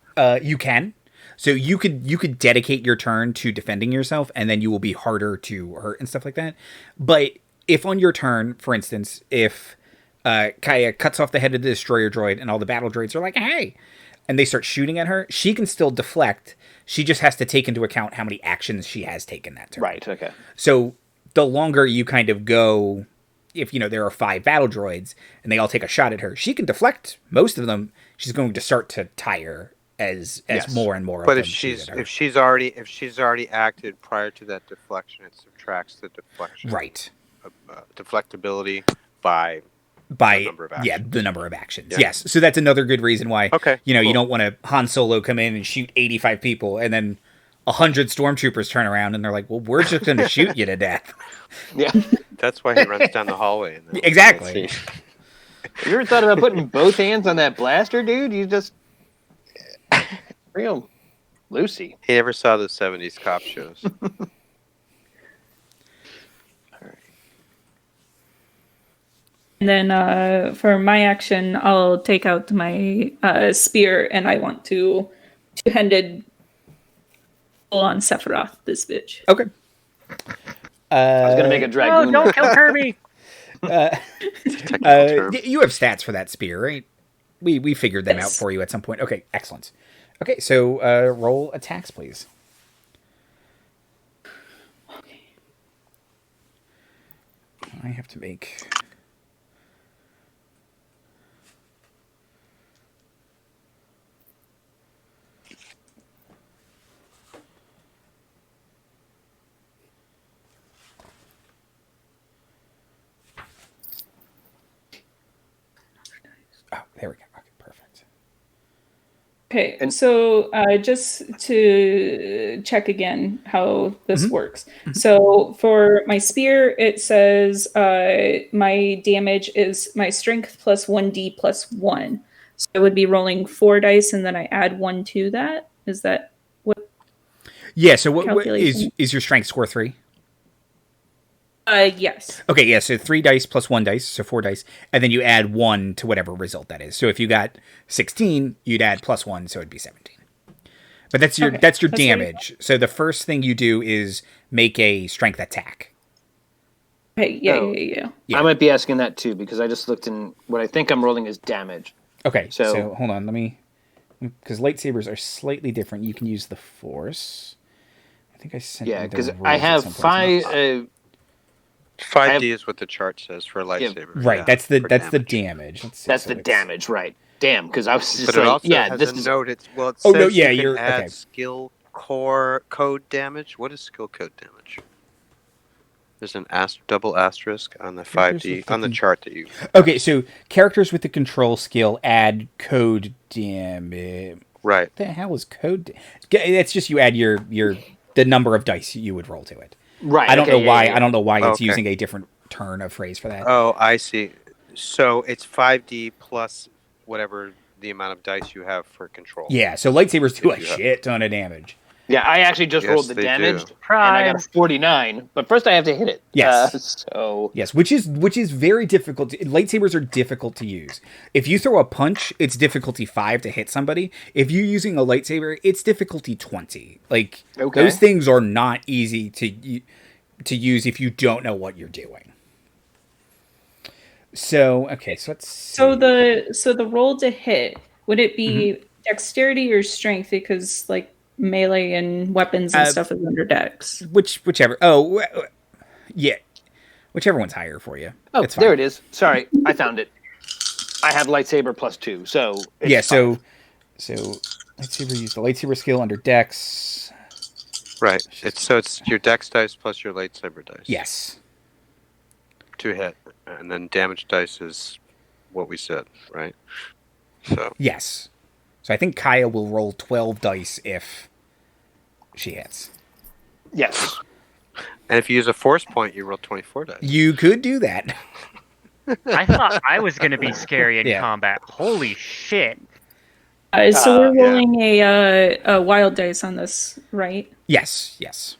You can. So you could dedicate your turn to defending yourself, and then you will be harder to hurt and stuff like that. But if on your turn, for instance, if Kaya cuts off the head of the destroyer droid and all the battle droids are like, hey, and they start shooting at her, she can still deflect. She just has to take into account how many actions she has taken that turn. Right, okay. So the longer you kind of go, if, there are 5 battle droids and they all take a shot at her, she can deflect most of them. She's going to start to tire as more and more of them. But if she's already acted prior to that deflection, it subtracts the deflection. Right. Deflectability by the number of actions. Yeah, the number of actions. Yeah. Yes. So that's another good reason why cool. You don't want to Han Solo come in and shoot 85 people and then 100 stormtroopers turn around and they're like, well, we're just going to shoot you to death. Yeah. That's why he runs down the hallway. Exactly. You ever thought about putting both hands on that blaster, dude? You just real Lucy. He never saw the 70s cop shows. And then for my action, I'll take out my spear, and I want to two-handed pull on Sephiroth, this bitch. Okay. I was gonna make a dragoon. Oh, don't kill Kirby! You have stats for that spear, right? We figured them out for you at some point. Okay, excellent. Okay, so roll attacks, please. Okay. I have to make There we go. Okay, perfect. Okay, And- so just to check again how this Mhm. works. So for my spear, it says my damage is my strength plus 1d plus 1. So I would be rolling 4 dice and then I add 1 to that. Is that what Yeah. So what calculation? is your strength score 3? Yes. Okay, yeah, so 3 dice plus 1 dice, so 4 dice, and then you add 1 to whatever result that is. So if you got 16, you'd add plus 1, so it'd be 17. But that's your Okay, that's your that's what I damage. So the first thing you do is make a strength attack. Okay, yeah, Oh. yeah. Yeah. I might be asking that too because I just looked in. What I think I'm rolling is damage. Okay, so So- hold on, let me, because lightsabers are slightly different. You can use the Force. I think I sent Yeah, you the because rules I at have some point. 5. 5D is what the chart says for a Yeah, lightsaber. Right, yeah, that's the for that's the damage. damage. Let's see, That's so the it's- damage, right? Damn, because I was just But it like, also yeah, has this a is note. It says Oh, no, yeah, you can you're- add okay. skill core code damage. What is skill code damage? There's an double asterisk on the Characters 5D with the on the con- chart that you. Okay, so characters with the control skill add code damage. Right. What the hell is code? It's just you add your the number of dice you would roll to it. right. I don't okay, know yeah, why. yeah, yeah. I don't know why it's Okay. using a different turn of phrase for that. Oh, I see. So it's 5D plus whatever the amount of dice you have for control. Yeah, so lightsabers do a If you have- shit ton of damage. Yeah, I actually just Yes, rolled the they damage, do. and I got a Surprise! 49. But first, I have to hit it. Yes. So Yes, which is very difficult. Lightsabers are difficult to use. If you throw a punch, it's difficulty 5 to hit somebody. If you're using a lightsaber, it's difficulty 20. Like Okay. those things are not easy to use if you don't know what you're doing. So okay, so let's see. So the roll to hit, would it be dexterity or strength? Because like melee and weapons and stuff is under dex. whichever. Oh, yeah, whichever one's higher for you. oh, It's fine. there it is. Sorry, I found it. I have lightsaber plus 2, so it's Yeah, 5. so lightsaber, use the lightsaber skill under dex. Right. It's your dex dice plus your lightsaber dice. Yes. To hit, and then damage dice is what we said, right? So Yes. So I think Kaya will roll 12 dice if she hits. Yes. and if you use a force point, you roll 24 dice. You could do that. I thought I was gonna be scary in Yeah. combat. Holy shit! So we're yeah. rolling a wild dice on this, right? Yes, yes.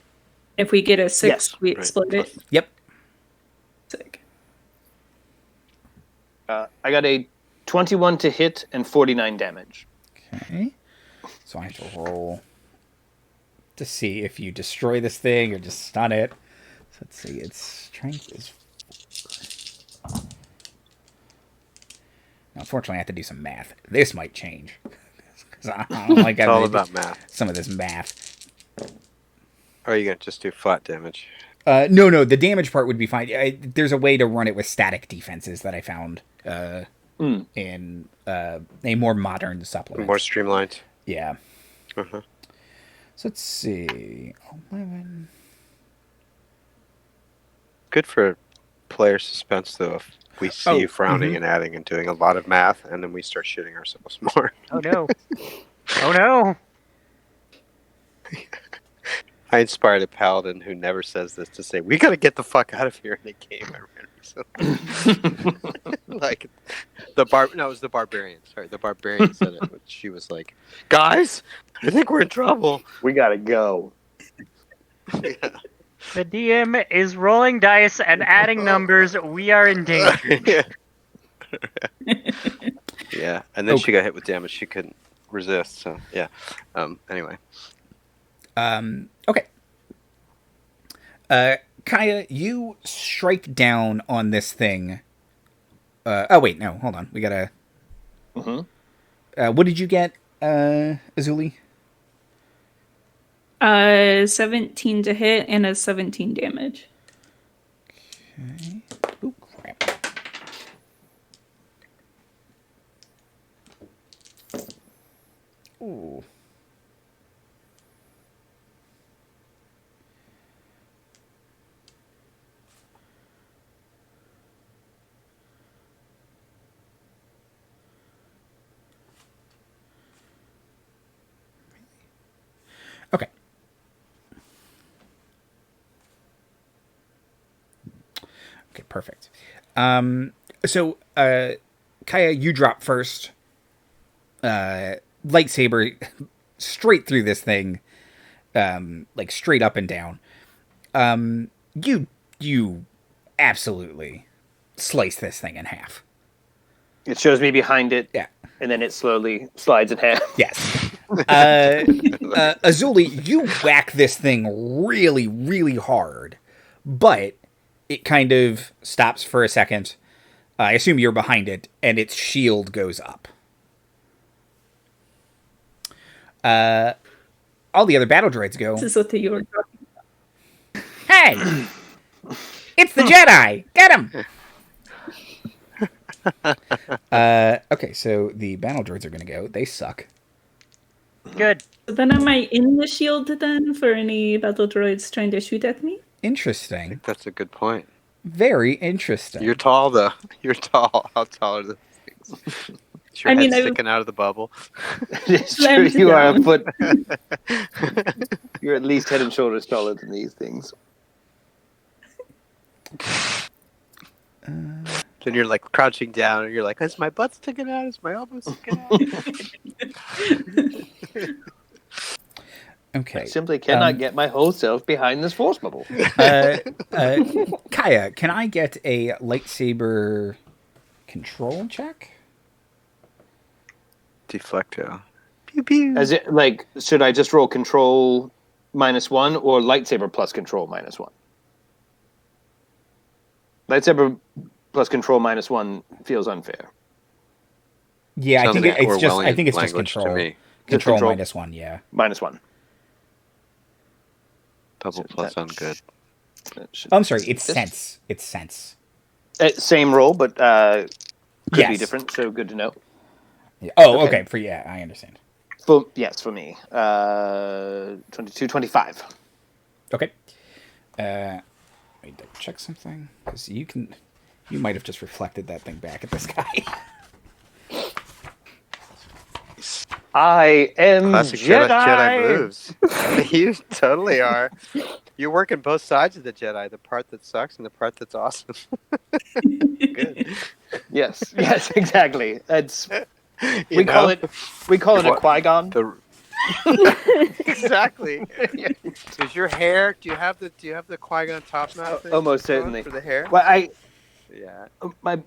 If we get a 6, Yes, we right. split it. Yep. Sick. I got a 21 to hit and 49 damage. Okay. So I have to roll to see if you destroy this thing or just stun it. So let's see. Its strength is. Now, unfortunately, I have to do some math. This might change. 'Cause I don't like It's all having to about do math. some of this math. Or are you gonna just do flat damage? No, the damage part would be fine. There's a way to run it with static defenses that I found in a more modern supplement. More streamlined. Yeah. Uh-huh. So let's see. 11. Good for player suspense, though. If we see you frowning and adding and doing a lot of math, and then we start shitting ourselves more. Oh no! Oh no! I inspired a paladin who never says this to say, "We got to get the fuck out of here." In a game I ran recently, like it was the barbarian. Sorry, the barbarian said it. But she was like, "Guys, I think we're in trouble." We gotta go. The DM is rolling dice and adding numbers. We are in danger. Yeah, and then she got hit with damage she couldn't resist. So yeah. Anyway. Okay. Kaya, you strike down on this thing. Oh wait, no, hold on. We gotta. What did you get, Azuli? 17 to hit and a 17 damage. Okay. Ooh, crap. Ooh. Okay, perfect. So, Kaya, you drop first. Lightsaber straight through this thing, like straight up and down. You absolutely slice this thing in half. It shows me behind it. Yeah. And then it slowly slides in half. Yes. Azuli, you whack this thing really, really hard, but it kind of stops for a second. I assume you're behind it, and its shield goes up. All the other battle droids go, This is what you were talking about. "Hey! It's the Jedi! Get him!" Okay, so the battle droids are going to go. They suck. Good. So then am I in the shield then for any battle droids trying to shoot at me? Interesting. That's a good point. Very interesting. You're tall, though. You're tall. How tall are those things? Is your head sticking out of the bubble? It's true. You are a foot. You're at least head and shoulders taller than these things. Then you're like crouching down, and you're like, "Is my butt sticking out? Is my elbow sticking out?" Okay. I simply cannot get my whole self behind this force bubble. Kaya, can I get a lightsaber control check? Deflecto. Pew pew. As it like, should I just roll control -1 or lightsaber plus control -1? Lightsaber plus control -1 feels unfair. Yeah, I think Sounds like it's just. I Orwellian think it's just language to control. me. Control Control. -1. Yeah. -1. Double plus sound good. Oh, I'm sorry. It's sense. It's sense. Same roll, but could be Yes. different. So good to know. Yeah. Oh, Okay. okay. I understand. For me. 22, 25. Okay. Let me double check something because you might have just reflected that thing back at this guy. I am Classic Jedi moves. You totally are. You're working both sides of the Jedi, the part that sucks and the part that's awesome. Good. Yes, exactly. That's We call it a Qui-Gon. Exactly. Is your hair? Do you have the Qui-Gon top knot thing? Almost going certainly. For the hair. Well, Yeah. my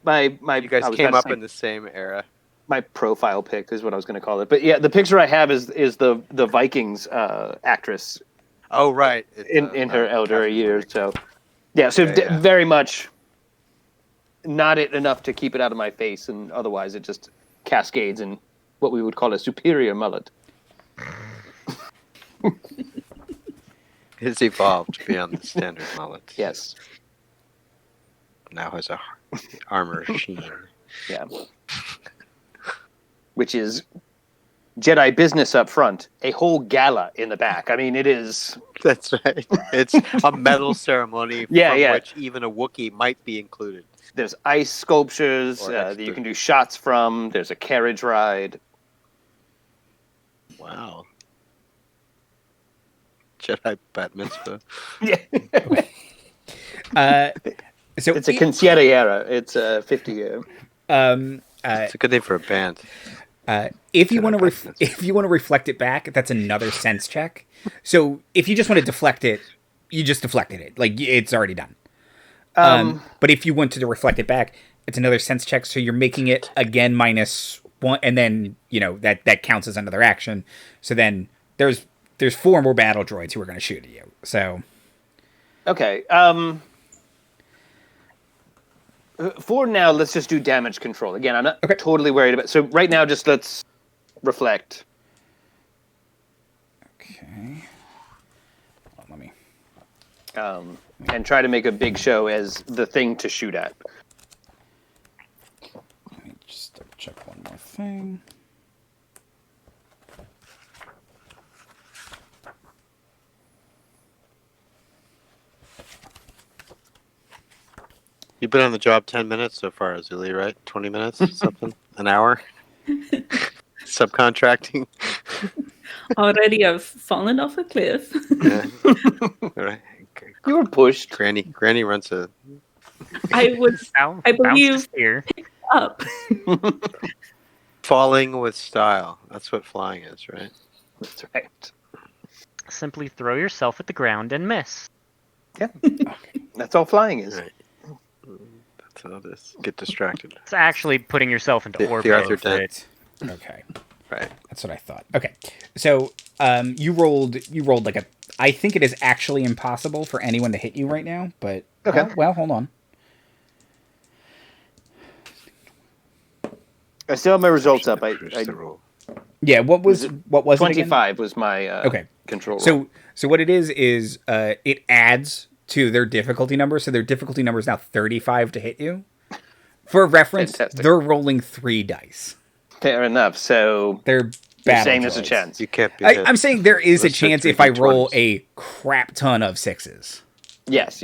You guys came up in the same era. my profile pic is what I was going to call it. But yeah, the picture I have is the Vikings actress Oh right. in her elder years. So yeah, so Yeah. very much not it enough to keep it out of my face, and otherwise it just cascades in what we would call a superior mullet. It's evolved beyond the standard mullet. Yes. Now has a armor sheen. Yeah. Which is Jedi business up front, a whole gala in the back. I mean, it is. That's right. It's a medal ceremony from which even a Wookiee might be included. There's ice sculptures that you can do shots from. There's a carriage ride. Wow. Jedi bat mitzvah. Yeah. So it's a Consigliere. It's a 50-year. It's a good name for a band. If you want to reflect it back, that's another sense check. So if you just want to deflect it, you just deflected it. Like it's already done. But if you want to reflect it back, it's another sense check. So you're making it again -1, and then that counts as another action. So then there's 4 more battle droids who are going to shoot at you. So okay. For now, let's just do damage control. Again, I'm not totally worried about. So right now, just let's reflect. Okay. Hold on, let me. And try to make a big show as the thing to shoot at. Let me just double check one more thing. You've been on the job 10 minutes so far, Azuli, right? 20 minutes? Something? An hour? Subcontracting? Already I've fallen off a cliff. Yeah. All right. You were pushed. Granny runs a I would. I believe here. Up. Falling with style. That's what flying is, right? That's right. Simply throw yourself at the ground and miss. Yeah. That's all flying is. Right. That's how this. Get distracted. It's actually putting yourself into The orbit. Arthur Dent. Okay. Right. That's what I thought. Okay. So, you rolled like a, I think it is actually impossible for anyone to hit you right now, but Okay. well, hold on. I still have my results up. Cruise the roll. Yeah, what was it again? 25 was my Okay. control roll. So what it is it adds to their difficulty number, so their difficulty number is now 35 to hit you. For reference, Fantastic. they're rolling 3 dice. Fair enough. So They're you're battle saying there's a droids. chance. You can't be. hit. I'm saying there is a Let's hit chance three if I roll D20s. a crap ton of 6s. Yes.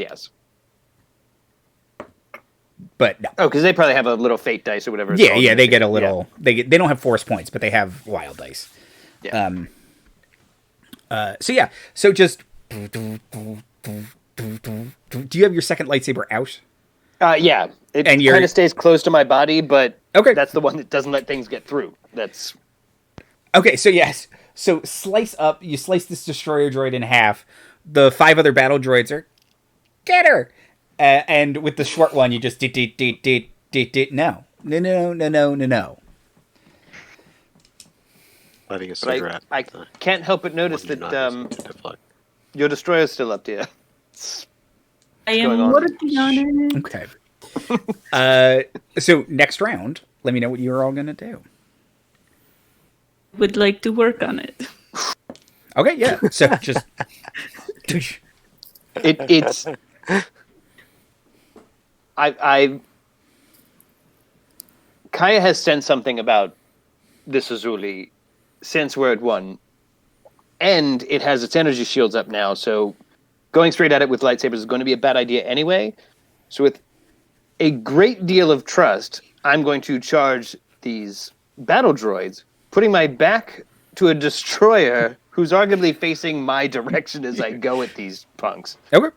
But no. Oh, because they probably have a little fate dice or whatever. it's Yeah, called. yeah, they get a little. They don't have force points, but they have wild dice. Yeah. So yeah, so just. Do you have your second lightsaber out? Yeah. It And you're- kind of stays close to my body, but Okay. that's the one that doesn't let things get through. That's Okay, so yes, so you slice this destroyer droid in half. The 5 other battle droids are get her, and with the short one, you just no. Lighting a but cigarette. I can't help but notice When that you're not listening to Flight. your destroyer's still up there. I going am on? working on it. Okay. So next round, let me know what you're all gonna do. Would like to work on it. Okay, yeah. So just It's I Kaya has sensed something about this Azuli since we're at 1, and it has its energy shields up now. So going straight at it with lightsabers is going to be a bad idea anyway. So with a great deal of trust, I'm going to charge these battle droids, putting my back to a destroyer who's arguably facing my direction as I go at these punks. okay.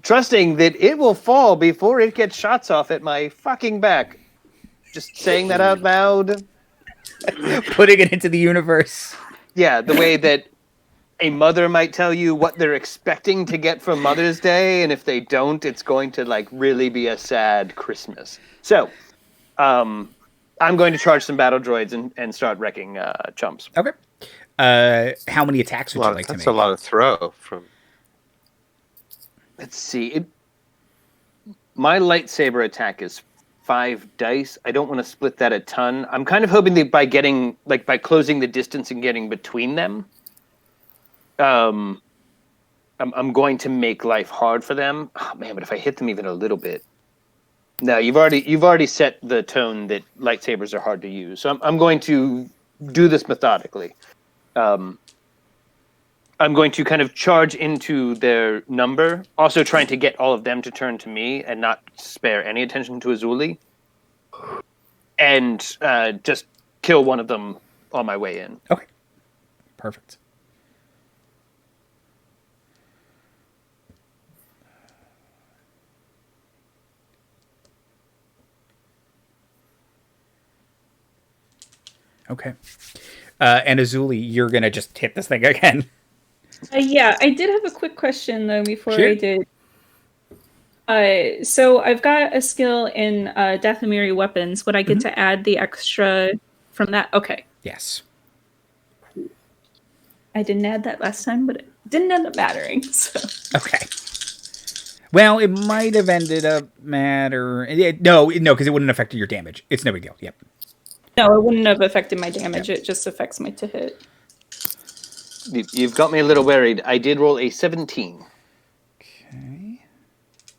Trusting that it will fall before it gets shots off at my fucking back. Just saying that out loud. Putting it into the universe. Yeah, the way that a mother might tell you what they're expecting to get for Mother's Day, and if they don't, it's going to like really be a sad Christmas. So, I'm going to charge some battle droids and start wrecking chumps. Okay. How many attacks would you like to That's make? a lot of throw from. Let's see. My lightsaber attack is 5 dice. I don't want to split that a ton. I'm kind of hoping that by closing the distance and getting between them, I'm going to make life hard for them. Oh, man, but if I hit them even a little bit, no, you've already set the tone that lightsabers are hard to use. So I'm going to do this methodically. I'm going to kind of charge into their number, also trying to get all of them to turn to me and not spare any attention to Azuli, and just kill one of them on my way in. Okay. Perfect. Okay. And Azuli, you're going to just hit this thing again. Yeah, I did have a quick question though before Sure. I did. So I've got a skill in Dathomiri weapons. Would I get to add the extra from that? Okay. Yes. I didn't add that last time, but it didn't end up mattering. So. Okay. Well, it might have ended up matter. No, because it wouldn't affect your damage. It's no big deal. Yep. No, it wouldn't have affected my damage. It just affects my to hit. You've got me a little worried. I did roll a 17. Okay.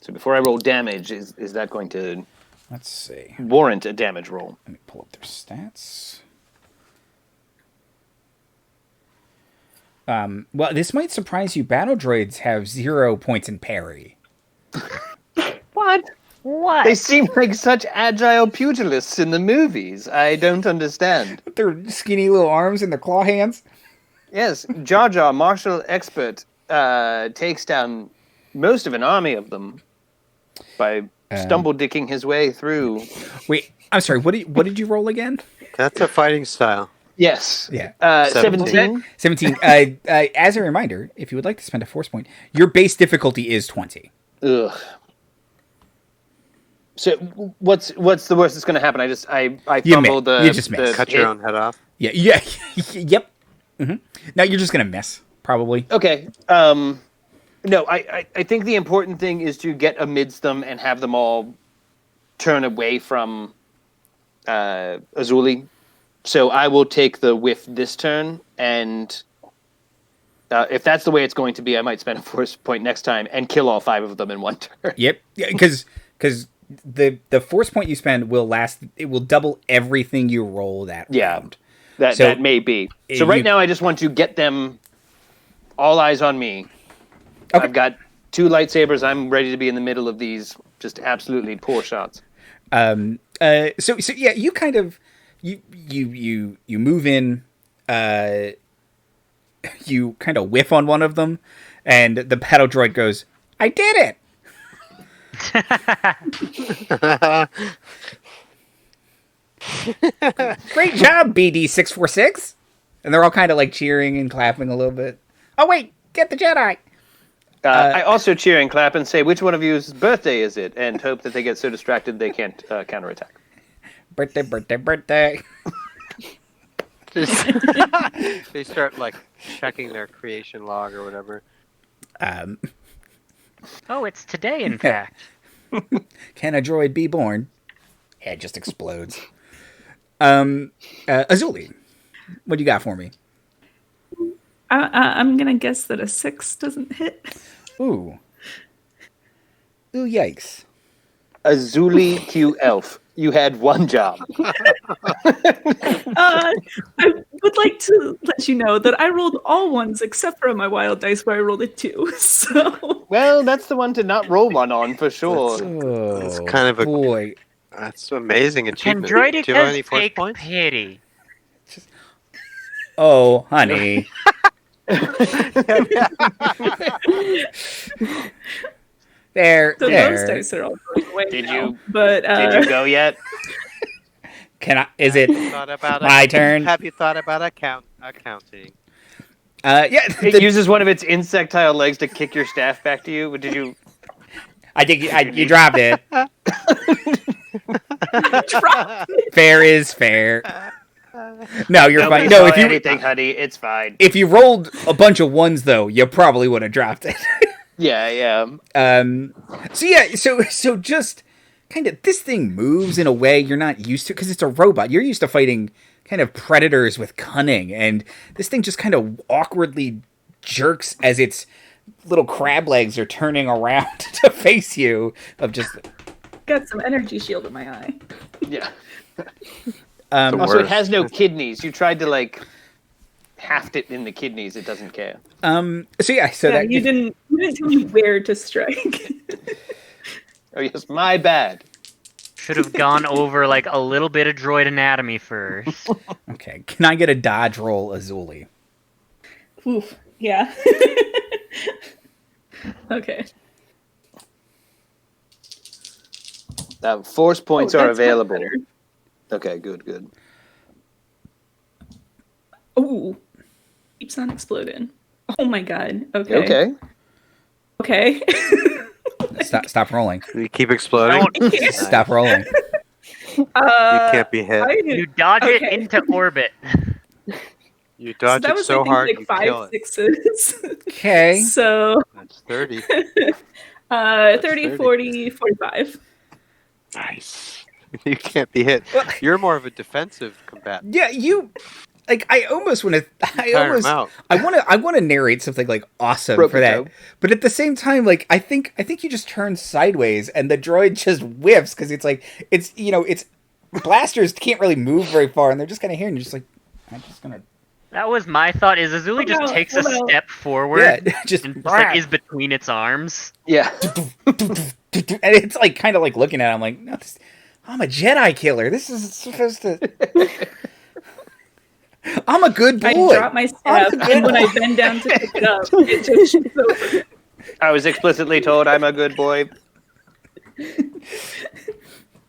So before I roll damage, is that going to Let's see. warrant a damage roll? Let me pull up their stats. Well, this might surprise you. Battle droids have 0 points in parry. What? What? They seem like such agile pugilists in the movies. I don't understand. With their skinny little arms and their claw hands. Yes, Jar Jar, martial expert, takes down most of an army of them by stumble dicking his way through. Wait, I'm sorry. What did you roll again? That's a fighting style. Yes. Yeah. 17. 17. As a reminder, if you would like to spend a force point, your base difficulty is 20. Ugh. So what's the worst that's going to happen? I fumbled the. You just missed. Cut your own head off. Yeah. Yep. Mm-hmm. Now you're just gonna miss, probably. Okay. No, I think the important thing is to get amidst them and have them all turn away from Azuli. So I will take the whiff this turn, and if that's the way it's going to be, I might spend a force point next time and kill all 5 of them in one turn. Yep. Yeah, because the force point you spend will last. It will double everything you roll that round. That may be. So right now, I just want to get them all eyes on me. Okay. I've got 2 lightsabers. I'm ready to be in the middle of these just absolutely poor shots. So yeah, you kind of you move in. You kind of whiff on one of them, and the battle droid goes, "I did it." Great job, BD646. And they're all kind of like cheering and clapping a little bit. Oh wait, get the Jedi. I also cheer and clap and say, which one of you's birthday is it? And hope that they get so distracted they can't counterattack. Birthday. They start like checking their creation log or whatever. Oh, it's today, in fact. Can a droid be born? Head just explodes. Azuli, what do you got for me? I'm gonna guess that a 6 doesn't hit. Ooh, yikes. Azuli Q Elf, you had one job. I would like to let you know that I rolled all 1s except for my wild dice where I rolled a 2. So well, that's the one to not roll one on for sure. That's kind of a boy. That's an amazing achievement. Can droidicas Do you have any force take points? pity? Oh, honey. There. Those dice are all going away Did now, you? But Did you go yet? Can I? Is it Thought my turn? Have you thought about accounting? Yeah. It uses one of its insectile legs to kick your staff back to you. Did you? I think you dropped it. Fair is fair. No, you're fine. No, if you anything, honey, it's fine. If you rolled a bunch of 1s, though, you probably would have dropped it. Yeah. So just kind of this thing moves in a way you're not used to because it's a robot. You're used to fighting kind of predators with cunning, and this thing just kind of awkwardly jerks as its little crab legs are turning around to face you. got some energy shield in my eye. Yeah. Also, it has no kidneys. You tried to haft it in the kidneys. It doesn't care. So that you didn't tell me where to strike. Oh yes, my bad. Should have gone over a little bit of droid anatomy first. Okay, can I get a dodge roll, Azuli? Oof. Yeah. Okay. Force points are that's much available. better. Okay, good. Ooh. Keeps on exploding. Oh my god. Okay. Okay. Stop rolling. You keep exploding. Stop rolling. You can't be hit. You dodge it into orbit. You dodge that it was, so I think, hard you 5 kill it. 6s. Okay. So That's 30. 30, 40, 45. Nice. You can't be hit. You're more of a defensive combatant. Yeah, I almost want to. I want to narrate something awesome for that, but at the same time, I think you just turn sideways and the droid just whiffs because it's blasters can't really move very far and they're just kind of here and you're just I'm just gonna. That was my thought. Is Azuli just takes a step forward, just and is between its arms. Yeah. And it's kind of looking at it. I'm no, I'm a Jedi killer. This is supposed to. I'm a good boy. I drop my staff, and when I bend down to pick it up, it just shoots over. I was explicitly told I'm a good boy.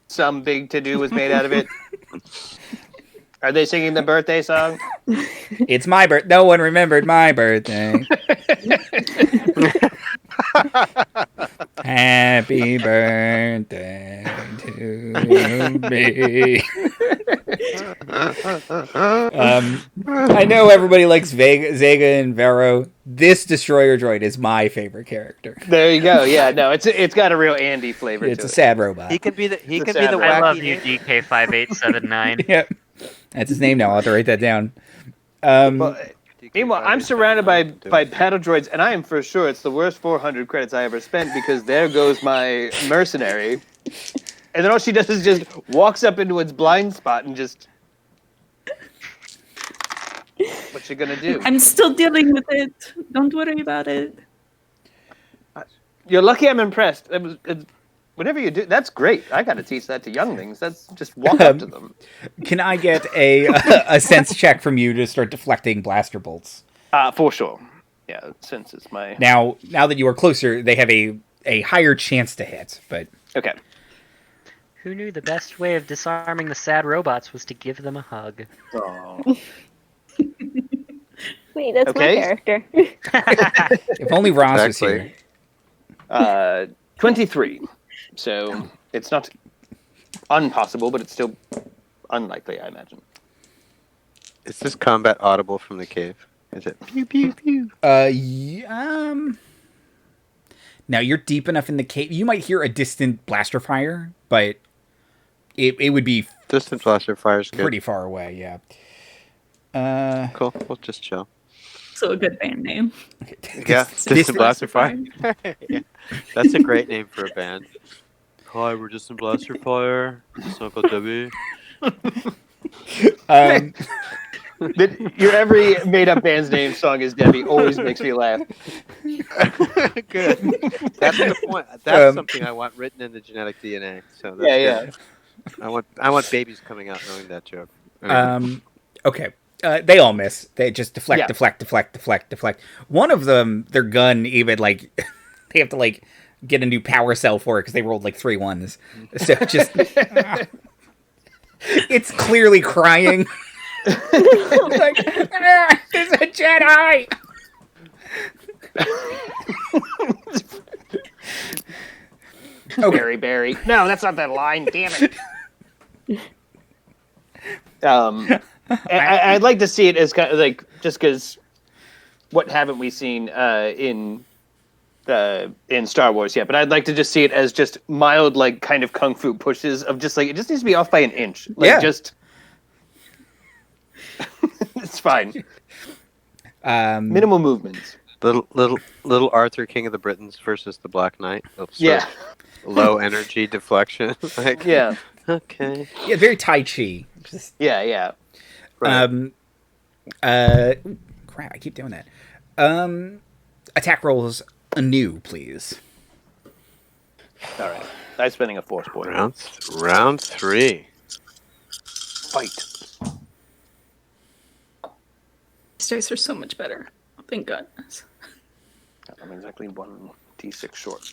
Some big to-do was made out of it. Are they singing the birthday song? It's my birthday. No one remembered my birthday. Happy birthday to me. I know everybody likes Zega and Vero. This Destroyer Droid is my favorite character. There you go. Yeah, no, it's got a real Andy flavor It's to a it. sad robot. He could be the It's a wacky. sad I love you, name. DK5879. Yep. That's his name now. I'll have to write that down. Well, meanwhile, I'm surrounded by battle droids, and I am for sure it's the worst 400 credits I ever spent because there goes my mercenary. And then all she does is just walks up into its blind spot and just... What you gonna do? I'm still dealing with it. Don't worry about it. You're lucky I'm impressed. Whenever you do, that's great. I gotta teach that to younglings. That's just walk up to them. Can I get a sense check from you to start deflecting blaster bolts? For sure. Yeah, since it's my... Now that you are closer, they have a higher chance to hit, but... Okay. Who knew the best way of disarming the sad robots was to give them a hug? Oh. Wait, that's Okay. my character. If only Ross Exactly. was here. 23. So it's not impossible, but it's still unlikely, I imagine. Is this combat audible from the cave? Is it? Pew pew pew. Now you're deep enough in the cave. You might hear a distant blaster fire, but it would be Distant blaster fire's good. pretty far away. Yeah. Cool. We'll just chill. So a good band name. Yeah, Dis- Distant Blaster Fire. Yeah. That's a great name for a band. Hi, we're Distant Blaster Fire. It's Uncle Debbie. Your every made-up band's name song is Debbie always makes me laugh. Good. That's the point. That's something I want written in the genetic DNA. So that's Yeah. good. I want babies coming out knowing that joke. Okay. They all miss. They just deflect, Yeah. deflect. One of them, their gun even like they have to like get a new power cell for it because they rolled like 3 1s. So just it's clearly crying. Like, there's a Jedi. Okay. Barry. No, that's not that line. Damn it. I'd like to see it as kind of like just because what haven't we seen in Star Wars yet? But I'd like to just see it as just mild, like kind of kung fu pushes of just like it just needs to be off by an inch. Like Yeah. just it's fine. Minimal movements. Little Arthur, King of the Britons versus the Black Knight. Yeah. Low energy deflection. Like, Yeah. okay. Yeah, very Tai Chi. Just, Yeah. Right. crap, I keep doing that. Attack rolls anew, please. All right. I'm spending a force point. Round 3. Fight. These dice are so much better. Thank goodness. I'm exactly 1d6 short.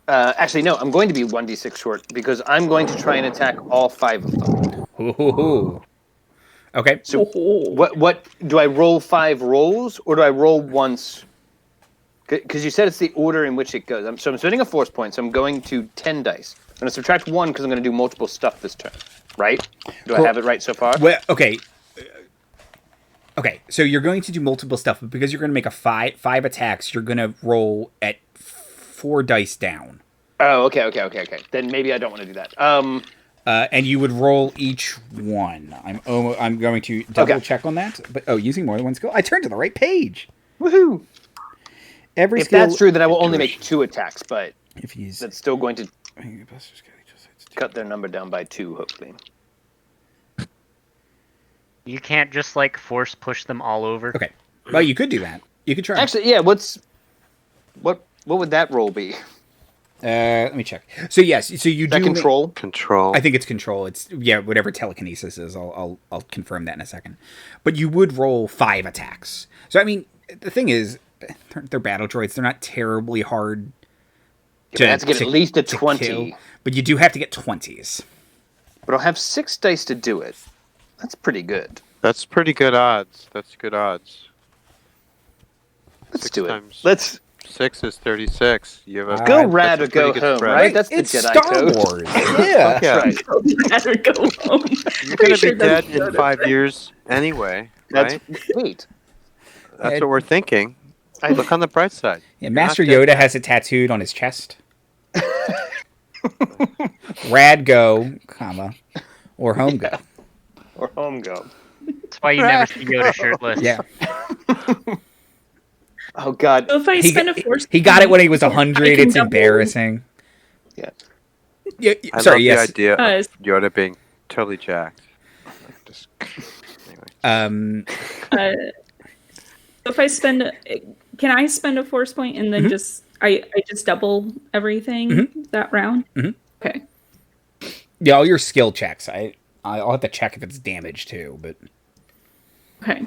Actually, no. I'm going to be 1d6 short because I'm going to try and attack all 5 of them. Ooh. Okay. So what do I roll 5 rolls or do I roll once? Because you said it's the order in which it goes. So I'm spending a force point. So I'm going to 10 dice. I'm going to subtract 1 because I'm going to do multiple stuff this turn. Right? Do I have it right so far? Well, okay. Okay, so you're going to do multiple stuff, but because you're going to make a five attacks, you're going to roll at 4 dice down. Oh, okay. Then maybe I don't want to do that. And you would roll each one. I'm going to double check on that. But using more than one skill. I turned to the right page. Woohoo! Every If skill. that's true, then I will only make 2 attacks, but If he's that's still going to cut their number down by 2, hopefully. You can't just like force push them all over. okay. Well, you could do that. You could try. Actually, yeah. What would that roll be? Let me check. So yes, so you Is that do control? Control. I think it's control. It's whatever telekinesis is. I'll confirm that in a second. But you would roll 5 attacks. So I mean, the thing is, they're battle droids. They're not terribly hard I have to get at least a 20. kill, but you do have to get 20s. But I'll have 6 dice to do it. That's pretty good. That's pretty good odds. That's good odds. Let's 6 do it. times Let's 6 is 36. You have a go that's rad a or go pretty good home, spread. right? That's the It's Jedi Star code. Wars. Yeah. Yeah. Right. Better go home. You're gonna be dead in 5 years anyway, That's right? wait. That's what we're thinking. Look on the bright side. Yeah, You're Master not dead Yoda yet. has it tattooed on his chest. Rad go, comma, or home go. Or home go. That's why you never see Yoda shirtless. Yeah. Oh God. So if I He, spend a force, he got it when he was 100. I can It's double- embarrassing. Yeah. Yeah, I sorry, love yes. the idea Uh, of Yoda being totally jacked. Just, anyway. So if I spend, can I spend a force point and then just I just double everything that round? Mhm. Okay. Yeah, all your skill checks. I'll have to check if it's damage too, but Okay.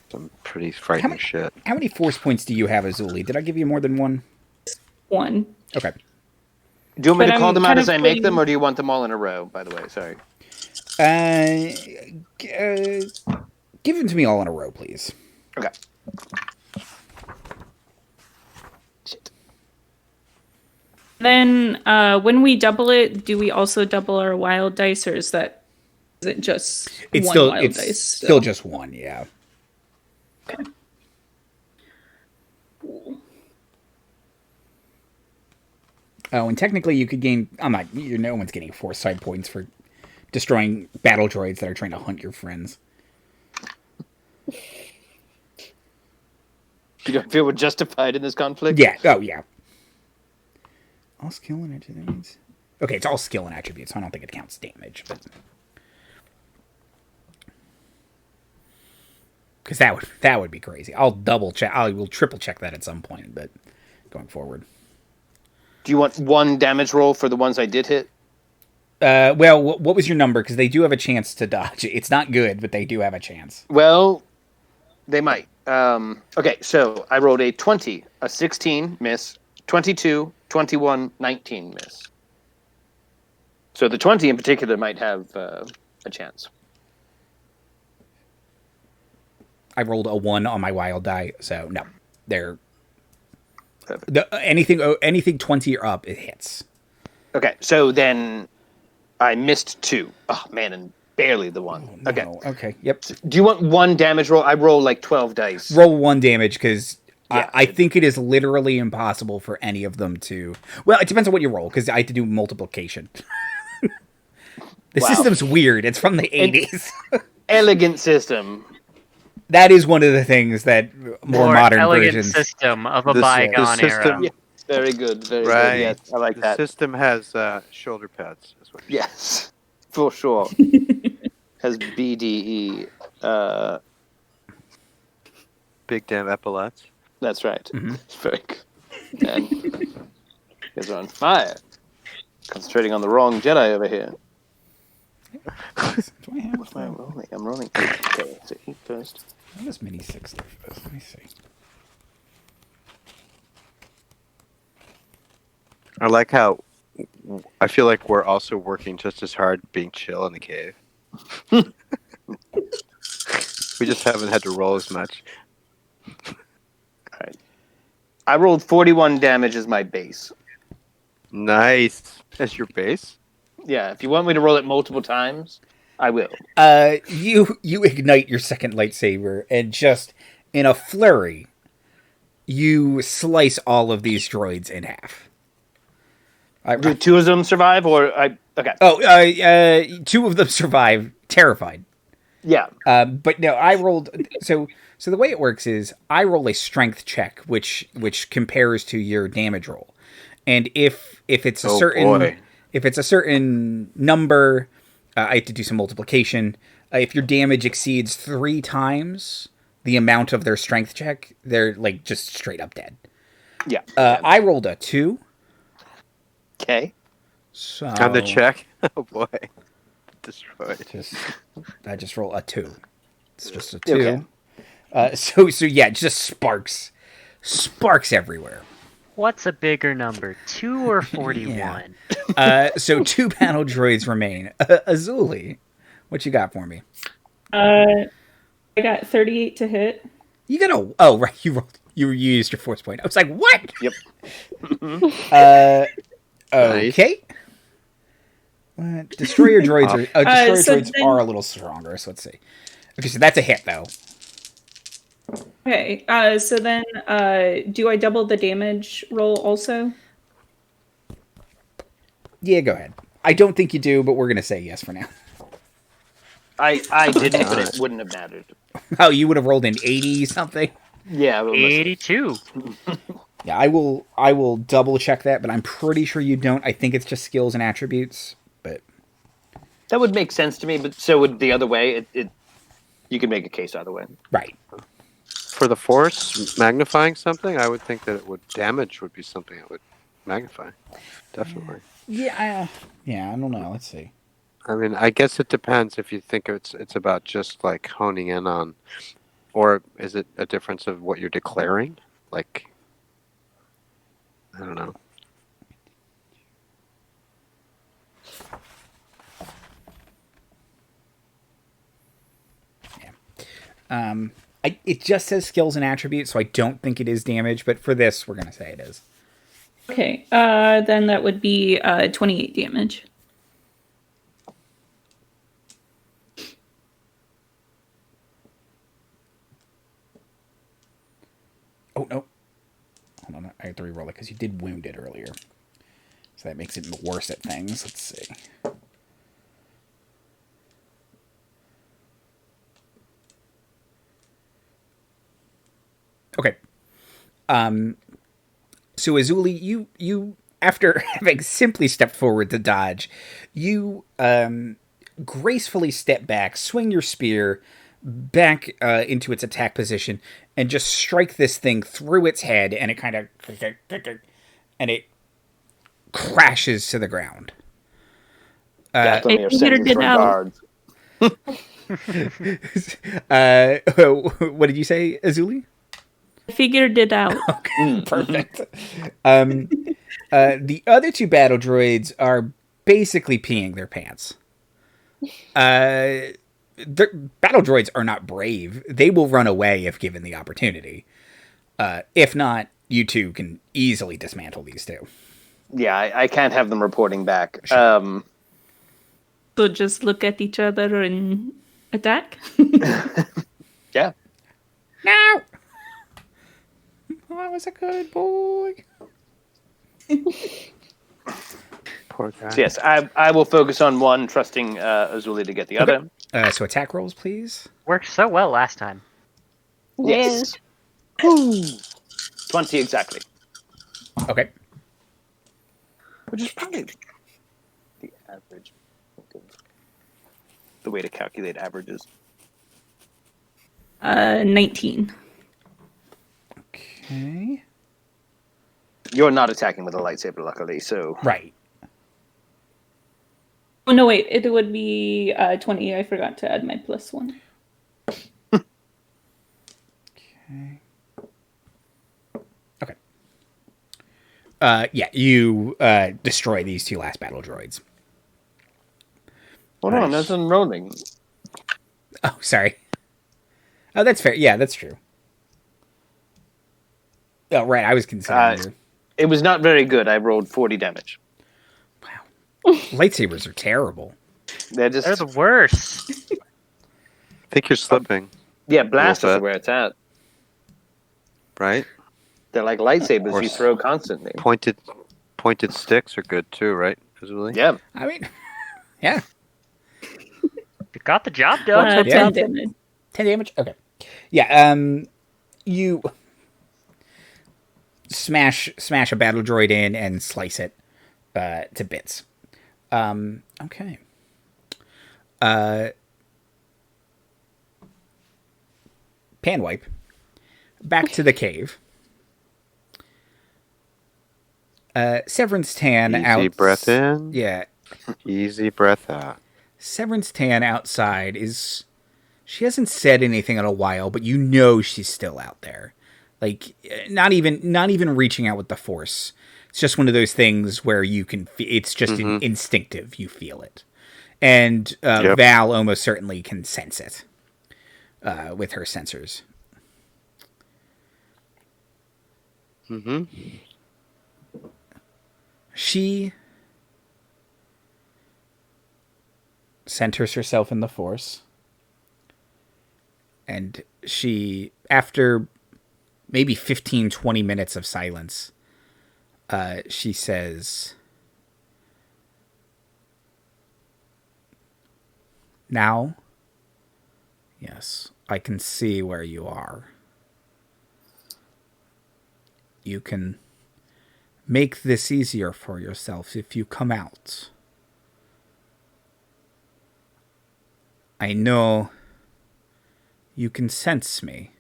Some pretty frightening shit. how many force points do you have, Azuli? Did I give you more than one? 1. Okay. Do you want me But to call I'm them out kind as of I make putting- them, or do you want them all in a row? By the way, sorry. Give them to me all in a row, please. Okay. Shit. Then when we double it, do we also double our wild dice, or is it just It's one still wild it's dice? still just one, yeah. Okay. Cool. Oh, and technically you could gain. No one's getting force side points for destroying battle droids that are trying to hunt your friends. You don't feel we're justified in this conflict? Yeah. Oh, yeah. All skill and attributes. Okay, it's all skill and attributes, so I don't think it counts damage, but because that would be crazy. I'll double check. I will triple check that at some point, but going forward. Do you want 1 damage roll for the ones I did hit? Well, what was your number? Because they do have a chance to dodge. It's not good, but they do have a chance. Well, they might. Okay, so I rolled a 20, a 16, miss, 22, 21, 19, miss. So the 20 in particular might have a chance. I rolled a 1 on my wild die, so no, they're Perfect. anything 20 or up, it hits. Okay, so then I missed 2. Oh, man, and barely the 1. No. Okay. Okay. Yep. Do you want 1 damage roll? I roll like 12 dice. Roll 1 damage because Yeah. I think it is literally impossible for any of them to. Well, it depends on what you roll because I have to do multiplication. The Wow. system's weird. It's from the 80s. Elegant system. That is one of the things that more modern elegant versions. system of a The bygone system- era. Yeah, very good. Very Right. good. Yes, I like The that. system has shoulder pads. Is what you're Yes, for sure. Has BDE. Big damn epaulets. That's right. Mhm. It's very good. And you guys are on fire. Concentrating on the wrong Jedi over here. Do I have What am I rolling? I'm rolling 8. Okay, so 8 first. How does Mini 6 do for this? Let me see. I like how I feel like we're also working just as hard being chill in the cave. We just haven't had to roll as much. Alright. I rolled 41 damage as my base. Nice. As your base? Yeah, if you want me to roll it multiple times, I will. You ignite your second lightsaber and just in a flurry, you slice all of these droids in half. Do 2 of them survive, or I? Okay. Oh, 2 of them survive, terrified. Yeah. But no, I rolled. So the way it works is I roll a strength check, which compares to your damage roll, and if it's a boy. if it's a certain number, I have to do some multiplication. If your damage exceeds 3 times the amount of their strength check, they're like just straight up dead. Yeah. I rolled a 2. Okay. So On the check? Oh boy. Destroyed. I just roll a 2. It's just a 2. Okay. So yeah, just sparks sparks everywhere. What's a bigger number, 2 or 41? So 2 battle droids remain. Azuli, what you got for me? I got 38 to hit. You got a... Oh, right. You used your force point. I was like, what? Yep. Okay. Destroyer droids are a little stronger, so let's see. Okay, so that's a hit, though. Okay, so then do I double the damage roll also? Yeah, go ahead. I don't think you do, but we're going to say yes for now. I didn't, but it wouldn't have mattered. Oh, you would have rolled an 80-something? Yeah. 82. Yeah, I will double check that, but I'm pretty sure you don't. I think it's just skills and attributes, but... That would make sense to me, but so would the other way. You could make a case either way. Right. For the force magnifying something, I would think that damage would be something that would magnify. Definitely. Yeah, I don't know. Let's see. I mean, I guess it depends if you think it's about just like honing in on, or is it a difference of what you're declaring? Like, I don't know. It just says skills and attributes, so I don't think it is damage, but for this, we're going to say it is. Okay, then that would be 28 damage. Oh, no. Hold on, I have to reroll it because you did wound it earlier. So that makes it worse at things. Let's see. Okay. So Azuli, you after having simply stepped forward to dodge, you gracefully step back, swing your spear back into its attack position, and just strike this thing through its head, and it kind of crashes to the ground. Dathomir sends its regards. What did you say, Azuli? I figured it out. Okay, perfect. The other 2 battle droids are basically peeing their pants. Battle droids are not brave. They will run away if given the opportunity. If not, you 2 can easily dismantle these 2. Yeah, I can't have them reporting back. Sure. So just look at each other and attack? Yeah. No! I was a good boy. Poor guy. So yes, I will focus on one, trusting Azuli to get the other. So attack rolls, please. Worked so well last time. Yes. 20 exactly. Okay. Which is probably the average. The way to calculate averages. 19. Okay. You're not attacking with a lightsaber, luckily, so... Right. Oh, no, wait. It would be 20. I forgot to add my +1. Okay. Yeah, you destroy these 2 last battle droids. Hold on, that's unrolling. Oh, sorry. Oh, that's fair. Yeah, that's true. Oh, right. I was considering It was not very good. I rolled 40 damage. Wow. Lightsabers are terrible. They're the worst. I think you're slipping, Yeah, blasters are where it's at. right? They're like lightsabers Or you throw constantly. Pointed sticks are good too, right? Azuli? Yeah. I mean, yeah. You got the job done. 10 damage. 10 damage? Okay. Yeah, you smash a battle droid in and slice it to bits. Okay. Panwipe. Back to the cave. Severance Tan out. Easy breath in. Yeah. Easy breath out. Severance Tan outside is... She hasn't said anything in a while, but you know she's still out there. Like not even reaching out with the force. It's just one of those things where you can. It's just instinctive. You feel it, and Val almost certainly can sense it with her sensors. Mm-hmm. She centers herself in the force, and she, after maybe 15, 20 minutes of silence, she says, "Now, yes, I can see where you are. You can make this easier for yourself if you come out. I know you can sense me.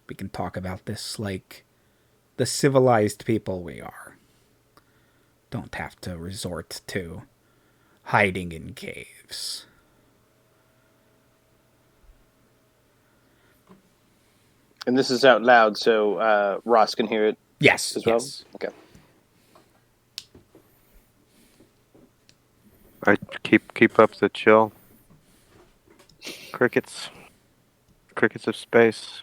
We can talk about this like the civilized people we are. Don't have to resort to hiding in caves." And this is out loud, so Ross can hear it Yes. as well? Yes. Okay. All right, keep up the chill. Crickets of space.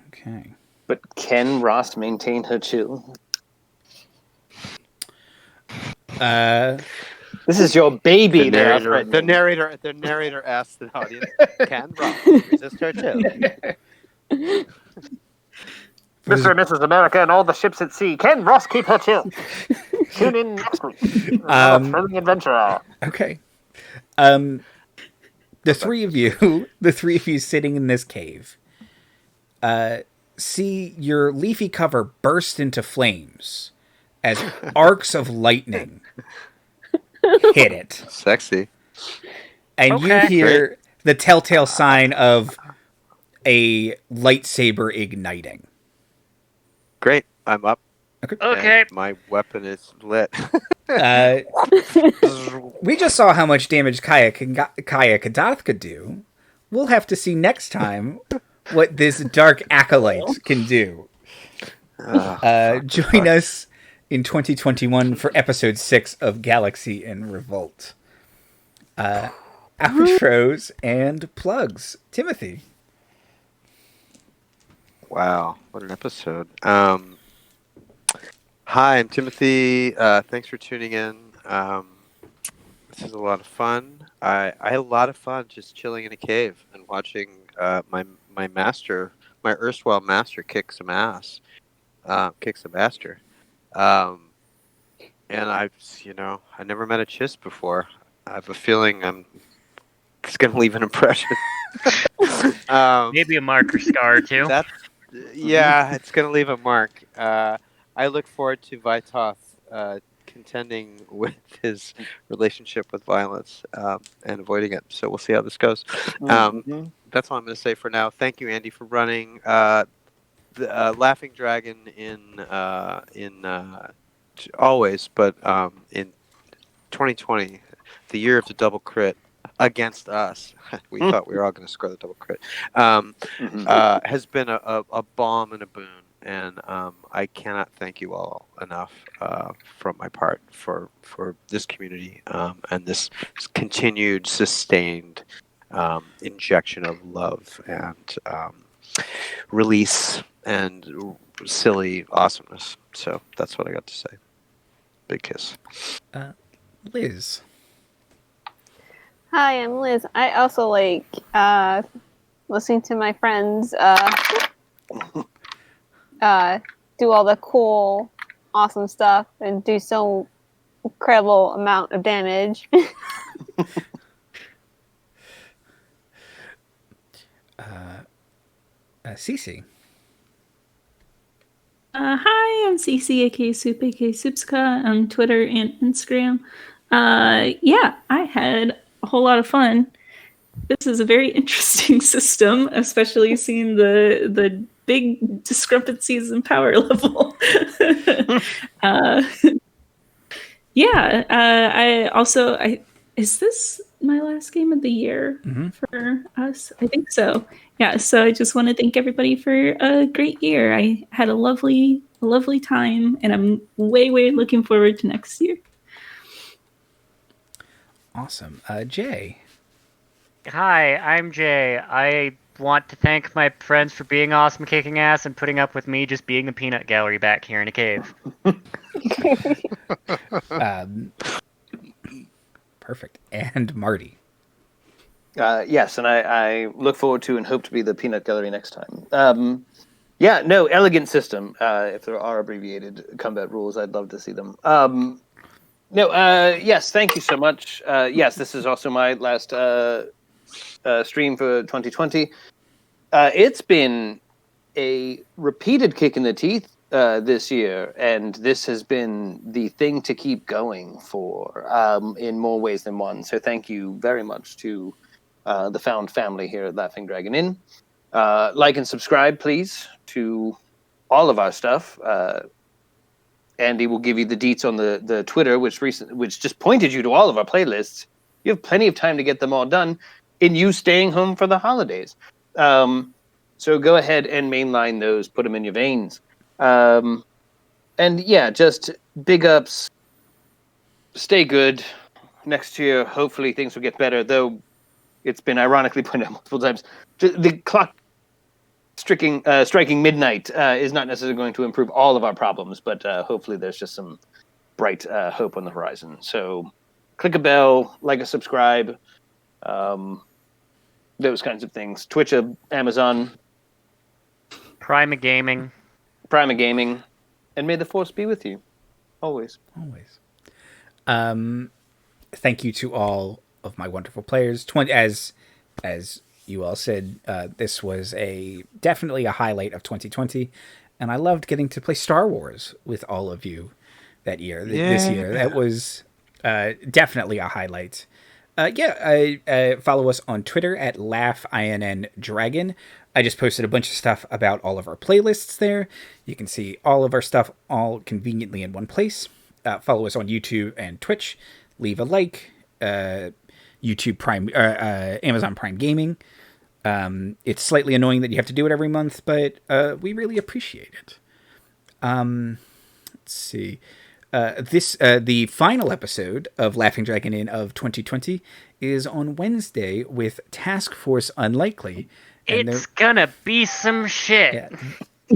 Okay. But can Ross maintain her chill? This is your baby. The narrator asks the audience, "Can Ross resist her chill?" Mr. and Mrs. America and all the ships at sea. Can Ross keep her chill? Tune in next week. Thrilling adventure. Okay. The three of you sitting in this cave, see your leafy cover burst into flames as arcs of lightning hit it. Sexy. And you hear the telltale sign of a lightsaber igniting. Great. I'm up. Okay. And my weapon is lit. We just saw how much damage Kaya Kadath could do. We'll have to see next time what this dark acolyte can do. Join us in 2021 for episode 6 of Galaxy and Revolt. Outros and plugs. Timothy. Wow, what an episode. Hi, I'm Timothy. Thanks for tuning in. This is a lot of fun. I had a lot of fun just chilling in a cave and watching my erstwhile master kick some ass. Kick some master. And I never met a Chiss before. I have a feeling it's going to leave an impression. Maybe a mark or scar too. Yeah, it's going to leave a mark. I look forward to Vytoth contending with his relationship with violence and avoiding it. So we'll see how this goes. That's all I'm going to say for now. Thank you, Andy, for running. The Laughing Dragon in always, but in 2020, the year of the double crit against us, we thought we were all going to score the double crit, has been a balm and a boon. And I cannot thank you all enough from my part for this community and this continued, sustained injection of love and release and silly awesomeness. So that's what I got to say. Big kiss. Liz. Hi, I'm Liz. I also like listening to my friends do all the cool, awesome stuff and do so incredible amount of damage. CC. Hi, I'm CC, aka Soup, aka Soupska, on Twitter and Instagram. Yeah, I had a whole lot of fun. This is a very interesting system, especially seeing the big discrepancies in power level. I also is this my last game of the year for us. I think so. Yeah. So I just want to thank everybody for a great year. I had a lovely time, and I'm way looking forward to next year. Awesome. Jay. Hi, I'm Jay. I want to thank my friends for being awesome, kicking ass, and putting up with me just being a peanut gallery back here in a cave. Perfect. And Marty. Yes, and I look forward to and hope to be the peanut gallery next time. Elegant system. If there are abbreviated combat rules, I'd love to see them. Yes, thank you so much. Yes, this is also my last stream for 2020. It's been a repeated kick in the teeth this year, and this has been the thing to keep going for in more ways than one. So thank you very much to the found family here at Laughing Dragon Inn. Like and subscribe, please, to all of our stuff. Andy will give you the deets on the Twitter, which just pointed you to all of our playlists. You have plenty of time to get them all done in you staying home for the holidays. So go ahead and mainline those, put them in your veins. And yeah, just big ups. Stay good. Next year, hopefully things will get better, though it's been ironically pointed out multiple times. The clock striking midnight is not necessarily going to improve all of our problems, but hopefully there's just some bright hope on the horizon. So click a bell, like a subscribe, those kinds of things. Twitch, Amazon, Prima Gaming. And may the force be with you. Always. Thank you to all of my wonderful players. As you all said, this was definitely a highlight of 2020, and I loved getting to play Star Wars with all of you this year. That was definitely a highlight. Follow us on Twitter at LaughInnDragon. I just posted a bunch of stuff about all of our playlists there. You can see all of our stuff all conveniently in one place. Follow us on YouTube and Twitch. Leave a like. YouTube Prime, Amazon Prime Gaming. It's slightly annoying that you have to do it every month, but we really appreciate it. Let's see. The final episode of Laughing Dragon Inn of 2020 is on Wednesday with Task Force Unlikely. It's gonna be some shit. Yeah.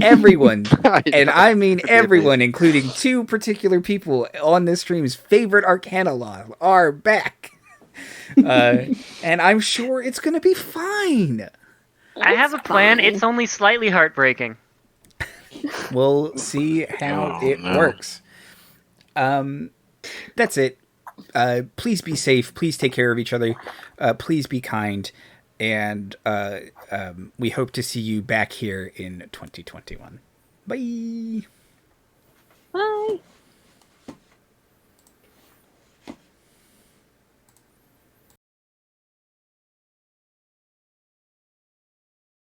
Everyone, and I mean everyone, including two particular people on this stream's favorite Arcana log, are back. And I'm sure it's gonna be fine. I have a plan. It's only slightly heartbreaking. We'll see how it works. That's it. Please be safe. Please take care of each other. Please be kind. And we hope to see you back here in 2021. Bye. Bye.